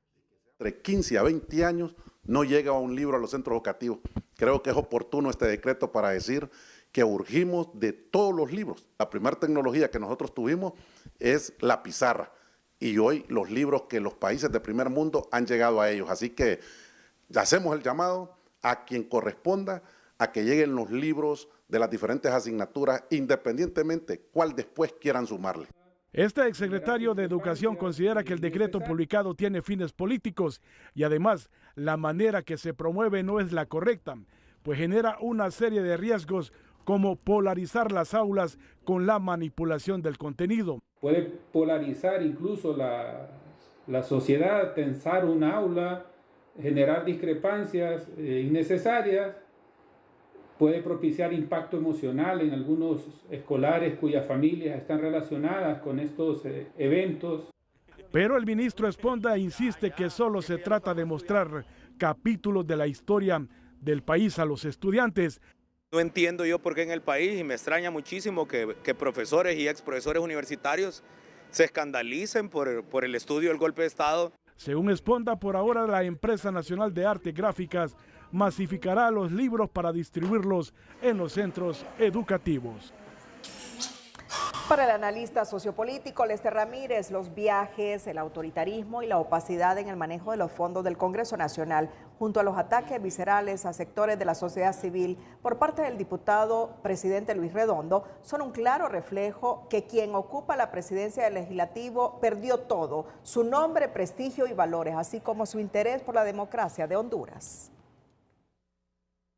Entre 15 a 20 años no llega un libro a los centros educativos. Creo que es oportuno este decreto para decir que urgimos de todos los libros. La primera tecnología que nosotros tuvimos es la pizarra y hoy los libros que los países de primer mundo han llegado a ellos. Así que hacemos el llamado a quien corresponda a que lleguen los libros de las diferentes asignaturas, independientemente cuál después quieran sumarle. Este exsecretario de Educación considera que el decreto publicado tiene fines políticos y además la manera que se promueve no es la correcta, pues genera una serie de riesgos como polarizar las aulas con la manipulación del contenido. Puede polarizar incluso la sociedad, tensar una aula, generar discrepancias innecesarias, puede propiciar impacto emocional en algunos escolares cuyas familias están relacionadas con estos eventos. Pero el ministro Esponda insiste que solo se trata de mostrar capítulos de la historia del país a los estudiantes. No entiendo yo por qué en el país, y me extraña muchísimo que profesores y exprofesores universitarios se escandalicen por el estudio del golpe de Estado. Según Esponda, por ahora la Empresa Nacional de Artes Gráficas masificará los libros para distribuirlos en los centros educativos. Para el analista sociopolítico Lester Ramírez, los viajes, el autoritarismo y la opacidad en el manejo de los fondos del Congreso Nacional, junto a los ataques viscerales a sectores de la sociedad civil por parte del diputado presidente Luis Redondo, son un claro reflejo que quien ocupa la presidencia del Legislativo perdió todo, su nombre, prestigio y valores, así como su interés por la democracia de Honduras.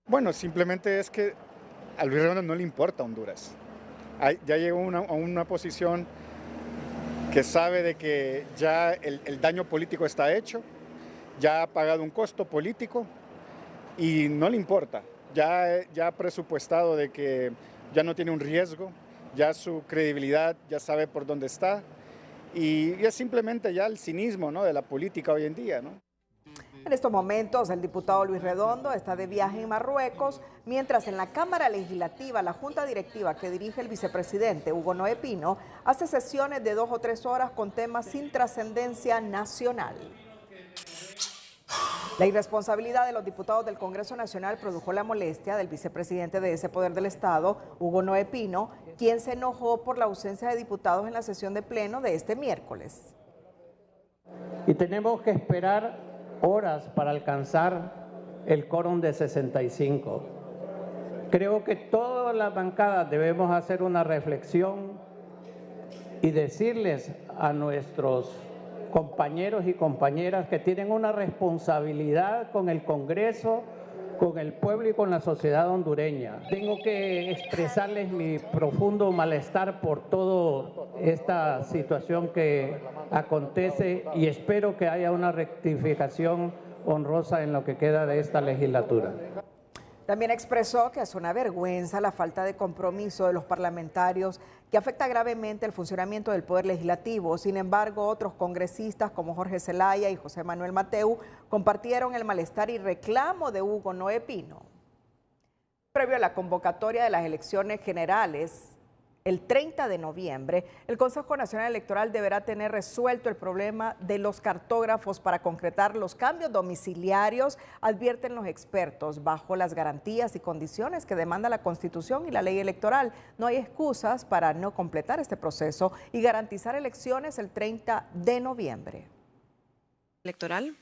Bueno, simplemente es que a Luis Redondo no le importa Honduras. Ya llegó a una posición que sabe de que ya el daño político está hecho, ya ha pagado un costo político y no le importa. Ya ha presupuestado de que ya no tiene un riesgo, ya su credibilidad ya sabe por dónde está y es simplemente ya el cinismo, ¿no?, de la política hoy en día, ¿no? En estos momentos, el diputado Luis Redondo está de viaje en Marruecos, mientras en la Cámara Legislativa, la Junta Directiva que dirige el vicepresidente Hugo Noé Pino, hace sesiones de 2 o 3 horas con temas sin trascendencia nacional. La irresponsabilidad de los diputados del Congreso Nacional produjo la molestia del vicepresidente de ese poder del Estado, Hugo Noé Pino, quien se enojó por la ausencia de diputados en la sesión de pleno de este miércoles. Y tenemos que esperar horas para alcanzar el quórum de 65. Creo que todas las bancadas debemos hacer una reflexión y decirles a nuestros compañeros y compañeras que tienen una responsabilidad con el Congreso, con el pueblo y con la sociedad hondureña. Tengo que expresarles mi profundo malestar por toda esta situación que acontece y espero que haya una rectificación honrosa en lo que queda de esta legislatura. También expresó que es una vergüenza la falta de compromiso de los parlamentarios que afecta gravemente el funcionamiento del Poder Legislativo. Sin embargo, otros congresistas como Jorge Zelaya y José Manuel Mateu compartieron el malestar y reclamo de Hugo Noé Pino. Previo a la convocatoria de las elecciones generales el 30 de noviembre, el Consejo Nacional Electoral deberá tener resuelto el problema de los cartógrafos para concretar los cambios domiciliarios, advierten los expertos, bajo las garantías y condiciones que demanda la Constitución y la ley electoral. No hay excusas para no completar este proceso y garantizar elecciones el 30 de noviembre. Electoral.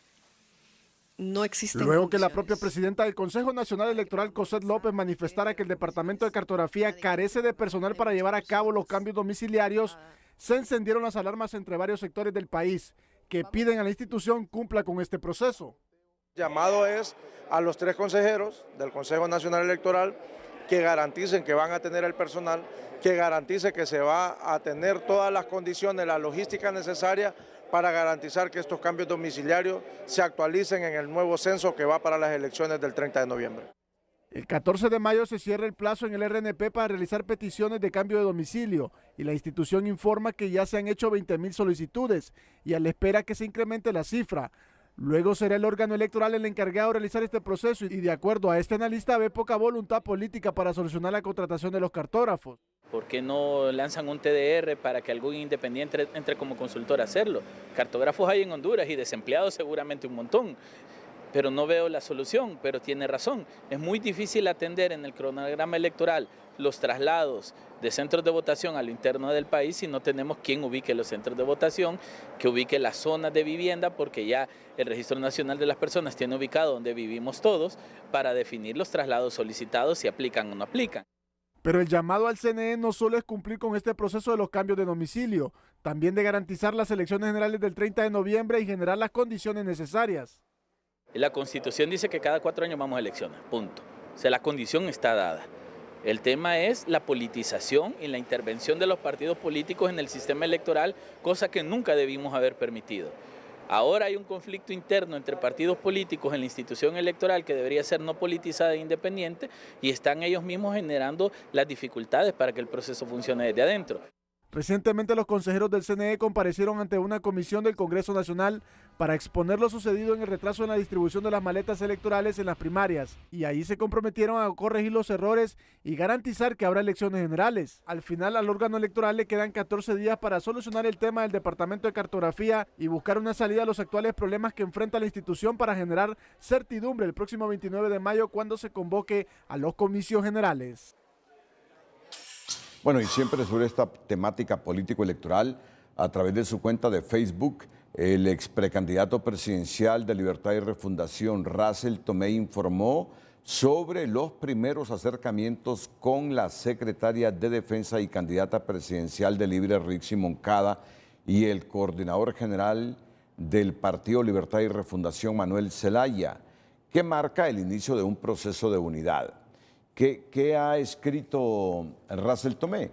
No existen Luego que la propia presidenta del Consejo Nacional Electoral, Cosette López, manifestara que el Departamento de Cartografía carece de personal para llevar a cabo los cambios domiciliarios, se encendieron las alarmas entre varios sectores del país que piden a la institución cumpla con este proceso. El llamado es a los 3 consejeros del Consejo Nacional Electoral que garanticen que van a tener el personal, que garantice que se va a tener todas las condiciones, la logística necesaria para garantizar que estos cambios domiciliarios se actualicen en el nuevo censo que va para las elecciones del 30 de noviembre. El 14 de mayo se cierra el plazo en el RNP para realizar peticiones de cambio de domicilio y la institución informa que ya se han hecho 20,000 solicitudes y a la espera que se incremente la cifra. Luego será el órgano electoral el encargado de realizar este proceso y de acuerdo a este analista ve poca voluntad política para solucionar la contratación de los cartógrafos. ¿Por qué no lanzan un TDR para que algún independiente entre como consultor a hacerlo? Cartógrafos hay en Honduras y desempleados seguramente un montón, pero no veo la solución, pero tiene razón. Es muy difícil atender en el cronograma electoral los traslados de centros de votación a lo interno del país si no tenemos quien ubique los centros de votación, que ubique las zonas de vivienda, porque ya el Registro Nacional de las Personas tiene ubicado donde vivimos todos para definir los traslados solicitados si aplican o no aplican. Pero el llamado al CNE no solo es cumplir con este proceso de los cambios de domicilio, también de garantizar las elecciones generales del 30 de noviembre y generar las condiciones necesarias. La Constitución dice que cada 4 años vamos a elecciones, punto. O sea, la condición está dada. El tema es la politización y la intervención de los partidos políticos en el sistema electoral, cosa que nunca debimos haber permitido. Ahora hay un conflicto interno entre partidos políticos en la institución electoral que debería ser no politizada e independiente y están ellos mismos generando las dificultades para que el proceso funcione desde adentro. Recientemente los consejeros del CNE comparecieron ante una comisión del Congreso Nacional para exponer lo sucedido en el retraso en la distribución de las maletas electorales en las primarias y ahí se comprometieron a corregir los errores y garantizar que habrá elecciones generales. Al final al órgano electoral le quedan 14 días para solucionar el tema del Departamento de Cartografía y buscar una salida a los actuales problemas que enfrenta la institución para generar certidumbre el próximo 29 de mayo cuando se convoque a los comicios generales. Bueno, y siempre sobre esta temática político-electoral, a través de su cuenta de Facebook, el ex precandidato presidencial de Libertad y Refundación, Russell Tomé, informó sobre los primeros acercamientos con la secretaria de Defensa y candidata presidencial de Libre, Rixi Moncada, y el coordinador general del Partido Libertad y Refundación, Manuel Zelaya, que marca el inicio de un proceso de unidad. ¿Qué ha escrito Russell Tomé?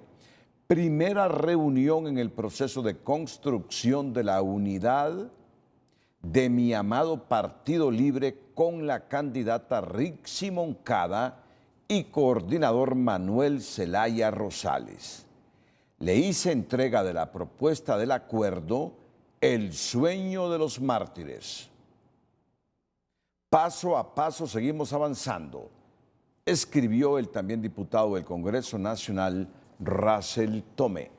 Primera reunión en el proceso de construcción de la unidad de mi amado Partido Libre con la candidata Rixi Moncada y coordinador Manuel Zelaya Rosales. Le hice entrega de la propuesta del acuerdo El Sueño de los Mártires. Paso a paso seguimos avanzando, escribió el también diputado del Congreso Nacional, Russell Tomé.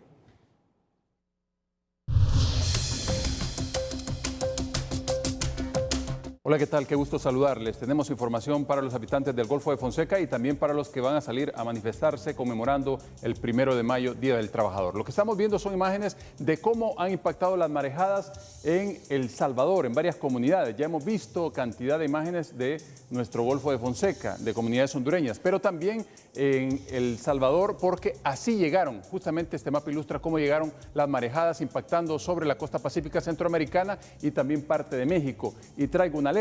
Hola, ¿qué tal? Qué gusto saludarles. Tenemos información para los habitantes del Golfo de Fonseca y también para los que van a salir a manifestarse conmemorando el 1 de mayo, Día del Trabajador. Lo que estamos viendo son imágenes de cómo han impactado las marejadas en El Salvador, en varias comunidades. Ya hemos visto cantidad de imágenes de nuestro Golfo de Fonseca, de comunidades hondureñas, pero también en El Salvador, porque así llegaron. Justamente este mapa ilustra cómo llegaron las marejadas impactando sobre la costa pacífica centroamericana y también parte de México. Y traigo una alerta.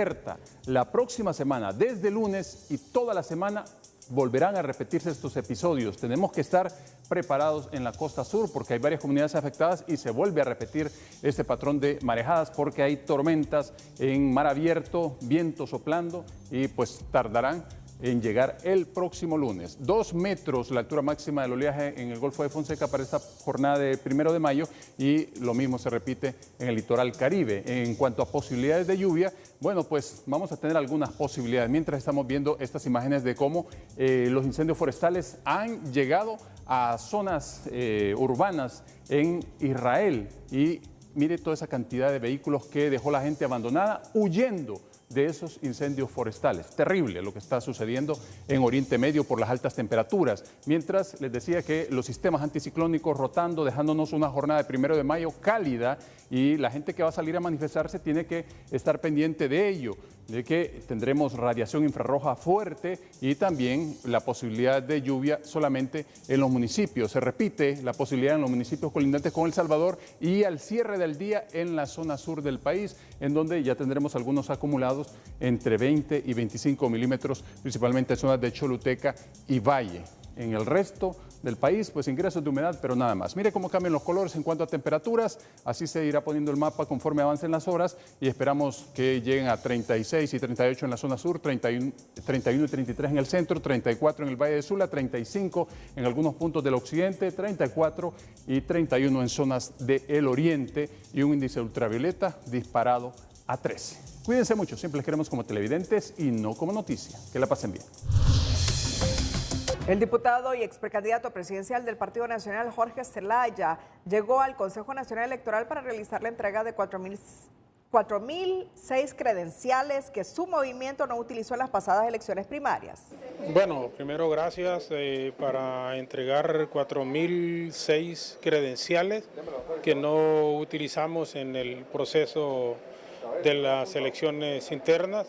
La próxima semana, desde lunes y toda la semana, volverán a repetirse estos episodios. Tenemos que estar preparados en la costa sur porque hay varias comunidades afectadas y se vuelve a repetir este patrón de marejadas porque hay tormentas en mar abierto, viento soplando y pues tardarán en llegar el próximo lunes. 2 metros la altura máxima del oleaje en el Golfo de Fonseca para esta jornada de 1 de mayo y lo mismo se repite en el litoral Caribe. En cuanto a posibilidades de lluvia, bueno, pues vamos a tener algunas posibilidades mientras estamos viendo estas imágenes de cómo los incendios forestales han llegado a zonas urbanas en Israel y mire toda esa cantidad de vehículos que dejó la gente abandonada huyendo de esos incendios forestales. Terrible lo que está sucediendo en Oriente Medio por las altas temperaturas. Mientras les decía que los sistemas anticiclónicos rotando, dejándonos una jornada de 1 de mayo cálida, y la gente que va a salir a manifestarse tiene que estar pendiente de ello, de que tendremos radiación infrarroja fuerte y también la posibilidad de lluvia solamente en los municipios. Se repite la posibilidad en los municipios colindantes con El Salvador y al cierre del día en la zona sur del país, en donde ya tendremos algunos acumulados entre 20 y 25 milímetros, principalmente en zonas de Choluteca y Valle. En el resto del país, pues ingresos de humedad, pero nada más. Mire cómo cambian los colores en cuanto a temperaturas, así se irá poniendo el mapa conforme avancen las horas y esperamos que lleguen a 36 y 38 en la zona sur, 31 y 33 en el centro, 34 en el Valle de Sula, 35 en algunos puntos del occidente, 34 y 31 en zonas del oriente y un índice ultravioleta disparado a 13. Cuídense mucho, siempre les queremos como televidentes y no como noticia. Que la pasen bien. El diputado y ex precandidato presidencial del Partido Nacional, Jorge Zelaya, llegó al Consejo Nacional Electoral para realizar la entrega de 4.006 credenciales que su movimiento no utilizó en las pasadas elecciones primarias. Bueno, primero gracias para entregar 4.006 credenciales que no utilizamos en el proceso de las elecciones internas.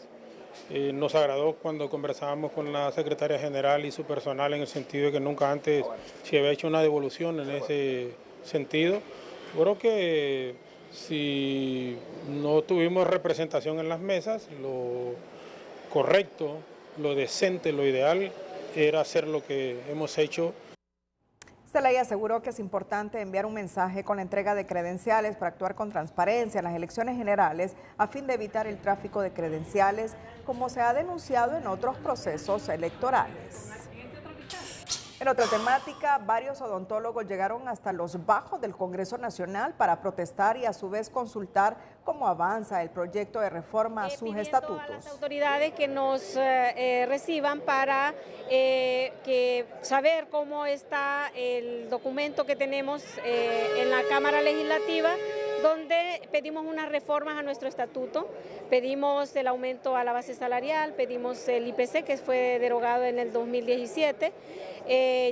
Nos agradó cuando conversábamos con la secretaria general y su personal en el sentido de que nunca antes se había hecho una devolución en ese sentido. Creo que si no tuvimos representación en las mesas, lo correcto, lo decente, lo ideal era hacer lo que hemos hecho. Zelaya aseguró que es importante enviar un mensaje con la entrega de credenciales para actuar con transparencia en las elecciones generales a fin de evitar el tráfico de credenciales, como se ha denunciado en otros procesos electorales. En otra temática, varios odontólogos llegaron hasta los bajos del Congreso Nacional para protestar y a su vez consultar cómo avanza el proyecto de reforma a sus estatutos. A las autoridades que nos reciban para saber cómo está el documento que tenemos en la Cámara Legislativa, donde pedimos unas reformas a nuestro estatuto, pedimos el aumento a la base salarial, pedimos el IPC que fue derogado en el 2017.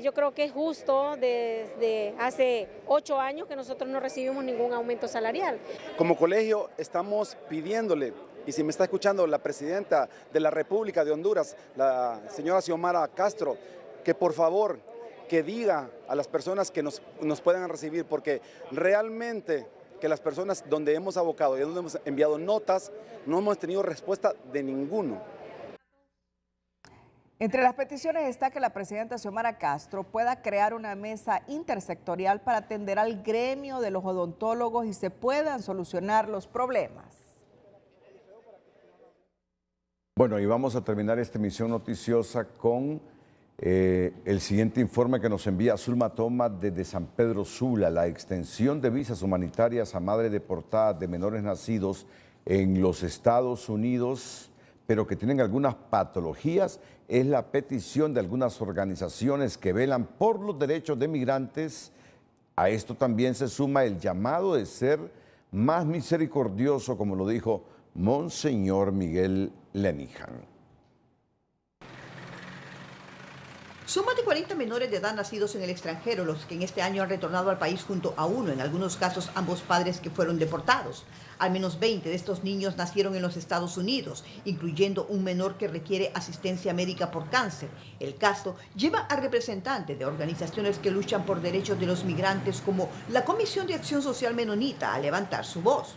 Yo creo que es justo desde hace 8 años que nosotros no recibimos ningún aumento salarial. Como colegio estamos pidiéndole, y si me está escuchando la presidenta de la República de Honduras, la señora Xiomara Castro, que por favor que diga a las personas que nos puedan recibir, porque realmente que las personas donde hemos abocado y donde hemos enviado notas, no hemos tenido respuesta de ninguno. Entre las peticiones está que la presidenta Xiomara Castro pueda crear una mesa intersectorial para atender al gremio de los odontólogos y se puedan solucionar los problemas. Bueno, y vamos a terminar esta emisión noticiosa con el siguiente informe que nos envía Zulma Thomas desde San Pedro Sula. La extensión de visas humanitarias a madres deportadas de menores nacidos en los Estados Unidos, pero que tienen algunas patologías, es la petición de algunas organizaciones que velan por los derechos de migrantes. A esto también se suma el llamado de ser más misericordioso, como lo dijo Monseñor Miguel Lenihan. Son más de 40 menores de edad nacidos en el extranjero los que en este año han retornado al país junto a uno, en algunos casos ambos padres que fueron deportados. Al menos 20 de estos niños nacieron en los Estados Unidos, incluyendo un menor que requiere asistencia médica por cáncer. El caso lleva a representantes de organizaciones que luchan por derechos de los migrantes como la Comisión de Acción Social Menonita a levantar su voz.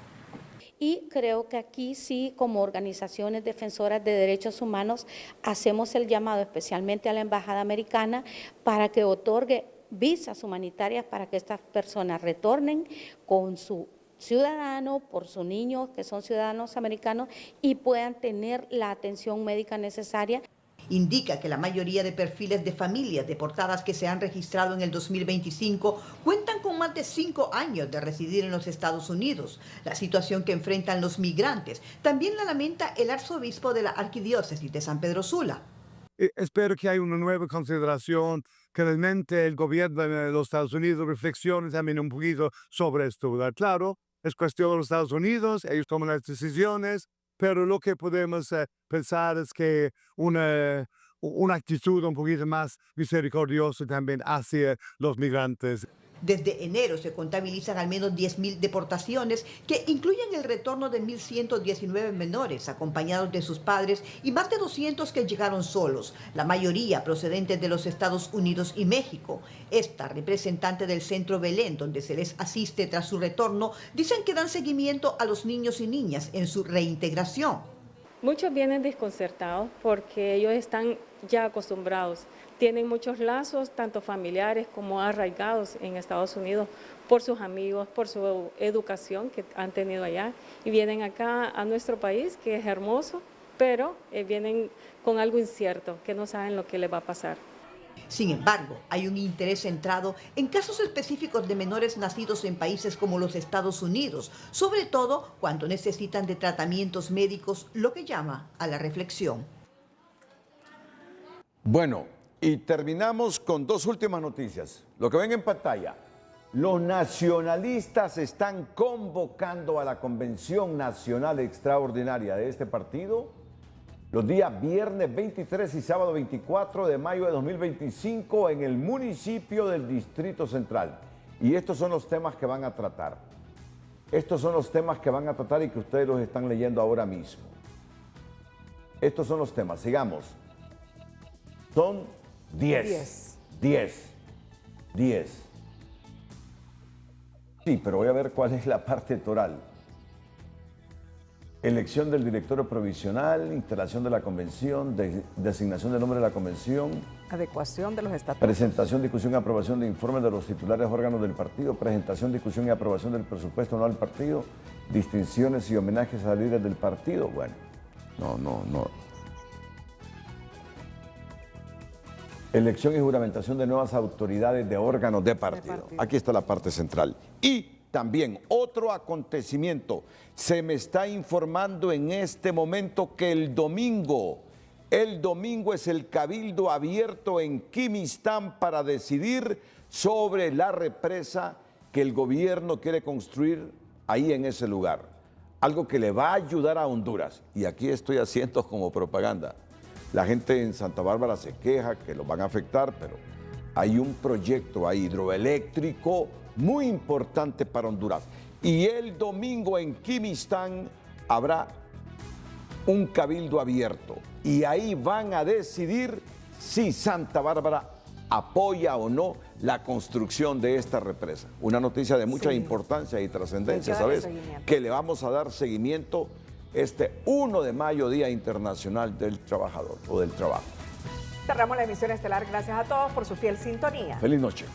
Y creo que aquí sí, como organizaciones defensoras de derechos humanos, hacemos el llamado especialmente a la Embajada Americana para que otorgue visas humanitarias para que estas personas retornen con su ciudadano, por sus niños que son ciudadanos americanos y puedan tener la atención médica necesaria. Indica que la mayoría de perfiles de familias deportadas que se han registrado en el 2025 cuentan con más de 5 años de residir en los Estados Unidos. La situación que enfrentan los migrantes también la lamenta el arzobispo de la Arquidiócesis de San Pedro Sula. espero que haya una nueva consideración, que realmente el gobierno de los Estados Unidos reflexione también un poquito sobre esto, ¿verdad? Claro, es cuestión de los Estados Unidos, ellos toman las decisiones, pero lo que podemos pensar es que una actitud un poquito más misericordiosa también hacia los migrantes. Desde enero se contabilizan al menos 10.000 deportaciones que incluyen el retorno de 1.119 menores acompañados de sus padres y más de 200 que llegaron solos, la mayoría procedentes de los Estados Unidos y México. Esta representante del Centro Belén, donde se les asiste tras su retorno, dicen que dan seguimiento a los niños y niñas en su reintegración. Muchos vienen desconcertados porque ellos están ya acostumbrados. Tienen muchos lazos, tanto familiares como arraigados en Estados Unidos, por sus amigos, por su educación que han tenido allá. Y vienen acá a nuestro país, que es hermoso, pero vienen con algo incierto, que no saben lo que les va a pasar. Sin embargo, hay un interés centrado en casos específicos de menores nacidos en países como los Estados Unidos, sobre todo cuando necesitan de tratamientos médicos, lo que llama a la reflexión. Bueno, y terminamos con dos últimas noticias. Lo que ven en pantalla, los nacionalistas están convocando a la Convención Nacional Extraordinaria de este partido los días viernes 23 y sábado 24 de mayo de 2025 en el municipio del Distrito Central. Y estos son los temas que van a tratar. Estos son los temas que van a tratar y que ustedes los están leyendo ahora mismo. Estos son los temas. Sigamos. Son 10. Sí, pero voy a ver cuál es la parte toral. Elección del directorio provisional, instalación de la convención, designación del nombre de la convención. Adecuación de los estatutos. Presentación, discusión y aprobación de informes de los titulares órganos del partido. Presentación, discusión y aprobación del presupuesto anual del partido. Distinciones y homenajes a líderes del partido. Bueno, no. Elección y juramentación de nuevas autoridades de órganos de partido. Aquí está la parte central. Y también otro acontecimiento. Se me está informando en este momento que el domingo es el cabildo abierto en Quimistán para decidir sobre la represa que el gobierno quiere construir ahí en ese lugar. Algo que le va a ayudar a Honduras. Y aquí estoy haciendo como propaganda. La gente en Santa Bárbara se queja que lo van a afectar, pero hay un proyecto ahí hidroeléctrico muy importante para Honduras. Y el domingo en Quimistán habrá un cabildo abierto. Y ahí van a decidir si Santa Bárbara apoya o no la construcción de esta represa. Una noticia de mucha importancia y trascendencia, ¿sabes? Que le vamos a dar seguimiento este 1 de mayo, Día Internacional del Trabajador o del Trabajo. Cerramos la emisión estelar. Gracias a todos por su fiel sintonía. Feliz noche.